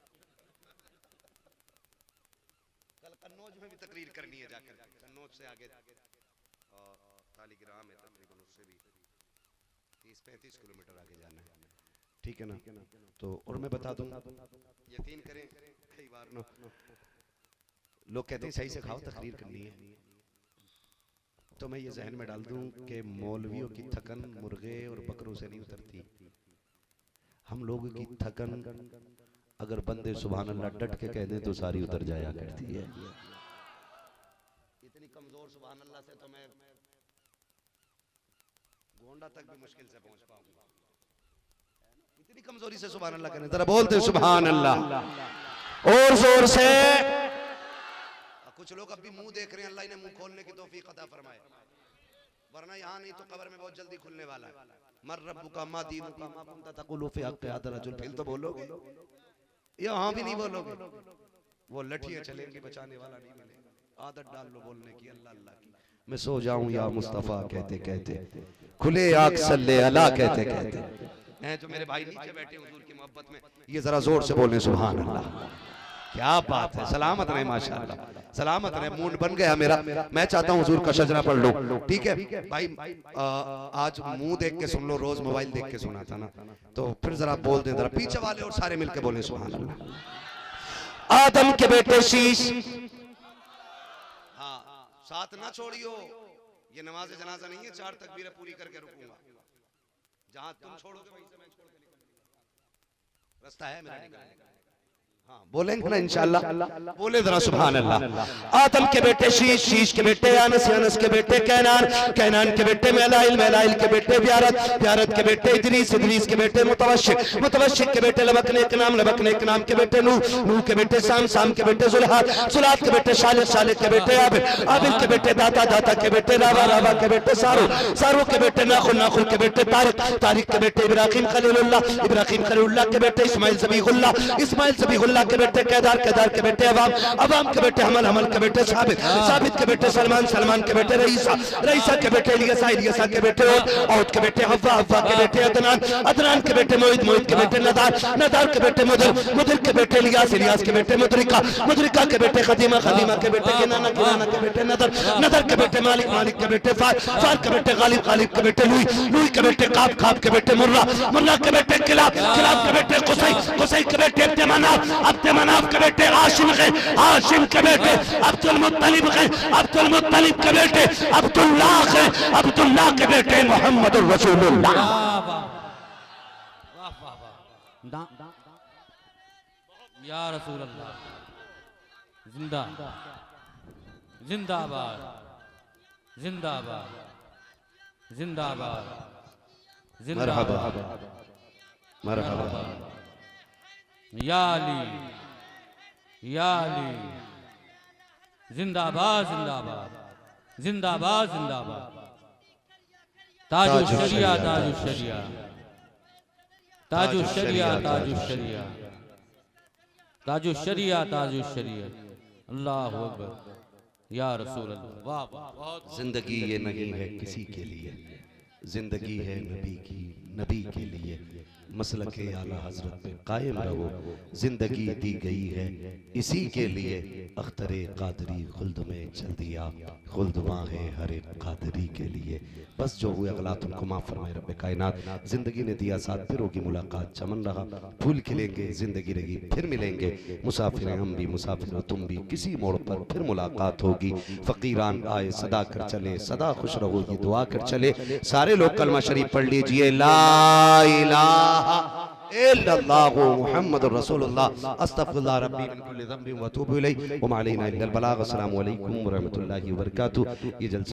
कल कन्नौज में भी तकरीर करनी है जाकर, कन्नौज से आगे तालीग्राम है तकरीबन, उससे भी 30-35 किलोमीटर आगे जाना है। ठीक है ना। तो और मैं बता दूं, यकीन करें कई बार ना लोग कहते हैं सही से खाओ तकरीर करनी है, तो मैं ये जहन में डाल दूं कि मौलवियों की थकन मुर्गे और बकरों से नहीं उतरती। हम लोगों की थकन अगर बंदे सुभान अल्लाह डट के कह दें तो सारी उतर जाया करती है। इतनी कमजोर सुभान अल्लाह से तो मैं गोंडा तक भी मुश्किल से पहुंच पाऊंगा, इतनी कमजोरी से सुभान अल्लाह कहने। जरा बोलते सुभान अल्लाह और जोर से। कुछ लोग अब भी मुंह देख रहे हैं, अल्लाह ने मुंह खोलने की तौफीक अता फरमाए, वरना यहाँ नहीं तो कब्र में बहुत जल्दी खुलने वाला है। मर रब्बुका मा दीनुका मा कुंता तक़ुलु फी हक़्क़ि हाज़ा रजुल, फिर तो बोलोगे, यहाँ भी नहीं बोलोगे, वो लठियां चलेंगी, बचाने वाला नहीं मिलेगा। आदत डाल लो बोलने की, अल्लाह अल्लाह की। मैं सो जाऊं या मुस्तफा कहते कहते, खुले आँख सल्ले अला कहते कहते हैं। जो मेरे भाई नीचे बैठे हुजूर की मोहब्बत में, ये जरा जोर से बोले सुभान अल्लाह। क्या बात है, सलामत रहे माशाअल्लाह, सलामत रहे। मूड बन गया मेरा, मैं चाहता हूँ हुजूर का शजरा पढ़ लो। ठीक है भाई, आज मुंह देख के सुन लो, रोज मोबाइल देख के सुना था ना, तो फिर जरा बोल दें, जरा पीछे वाले और सारे मिलके बोले सुभान अल्लाह। आदम के बेटे शीश, हाँ साथ ना छोड़ियो, ये नमाज जनाजा नहीं है, 4 तकबीरें पूरी करके रुकूंगा। जहां तुम छोड़ोगे वहीं से मैं छोड़ के निकलूंगा, रास्ता है मेरा निकलने का। हाँ बोलेंगे ना इंशाअल्लाह, बोले जरा सुभान अल्लाह। आदम के बेटे शीश, शीश के बेटे अनस, अनस के बेटे कैनान, कैनान के बेटे मेलाइल, मेलाइल के बेटे ब्यारत, ब्यारत के बेटे इदरीस, इदरीस के बेटे मुतवशिक, मुतवशिक के बेटे लबक ने नाम, लबक ने नाम के बेटे नूह, नूह के बेटे साम, साम के बेटे जुल्हात, जुल्हात के बेटे शालिक, शालिक के बेटे आबिद, आबिद के बेटे दाता, दाता के बेटे रावा, रावा के बेटे सारू, सारू के बेटे नाखुल, नाखुल के बेटे तारिक, तारिक के बेटे इब्राहिम खलीलुल्लाह, इब्राहिम खलीलुल्लाह के बेटे इस्माइल ज़बीहुल्लाह, इस्माइल ज़बीहुल्लाह अल्लाह के बेटे कैदार, कैदार के बेटे अवाम, अवाम के बेटे हमल, हमल के बेटे साबित, साबित के बेटे सलमान, सलमान के बेटे रईसा, रईसा के बेटे इलियासा, इलियासा के बेटे औद के बेटे हव्वा, हव्वा के बेटे अदनान, अदनान के बेटे मोहित, मोहित के बेटे नदार, नदार के बेटे मुदर, मुदर के बेटे इलियास, इलियास के बेटे मुदरिका, मुदरिका के बेटे खदीमा, खदीमा के बेटे किनाना, किनाना के बेटे नदर, नदर के बेटे मालिक, मालिक के बेटे फार, फार के बेटे गालिब, गालिब के बेटे लुई, लुई के बेटे काब, काब के बेटे मुर्रा, मुर्रा के बेटे किलाब, किलाब के बेटे कुसै, कुसै के बेटे अब्द मनाफ, अब्द मनाफ के बेटे हाशिम के, हाशिम के बेटे अब्दुल मुत्तलिब के, अब्दुल मुत्तलिब के बेटे अब्दुल्लाह के, अब्दुल्लाह के बेटे मोहम्मद रसूलुल्लाह। या रसूल अल्लाह, जिंदा, जिंदाबाद, जिंदाबाद, जिंदाबाद, जिंदाबाद, मरहबा, या अली, या अली, जिंदाबाद, जिंदाबाद, जिंदाबाद, जिंदाबाद, ताजुश शरिया, ताजुश शरिया, ताजुश शरिया, ताजुश शरिया, ताजुश शरिया, ताजुश शरिया, अल्लाह अकबर, या रसूल अल्लाह। वाह वाह, जिंदगी ये नहीं है किसी के लिए, जिंदगी है नबी की, नबी के लिए, मसलके आला हजरत पे कायम रहो, जिंदगी दी गई है इसी के लिए, अख्तरे कादरी खुल्द में चल दिया, खुल्द माहे हर एक कादरी के लिए। बस जो हुए अगलात उनको माफ फरमाए रब्बे कायनात। जिंदगी ने दिया साथ, फिर होगी मुलाकात, चमन रहा फूल खिलेंगे, जिंदगी रहेगी फिर मिलेंगे, मुसाफिर हम भी मुसाफिर हो तुम भी, किसी मोड़ पर फिर मुलाकात होगी। फकीरान आए सदा कर चले, सदा खुश रहो ये दुआ कर चले। सारे लोग कलमा शरीफ पढ़ लीजिए, ला इलाहा इल्लल्लाहु मुहम्मदुर रसूलुल्लाह, अस्तगफिरुल्लाह रब्बी मिन कुल्ली ज़ंबिन व अतूबु इलैहि व मा अलैना इल्लल बलाग। अस्सलामु अलैकुम व रहमतुल्लाहि व बरकातुहू। ये जल्सा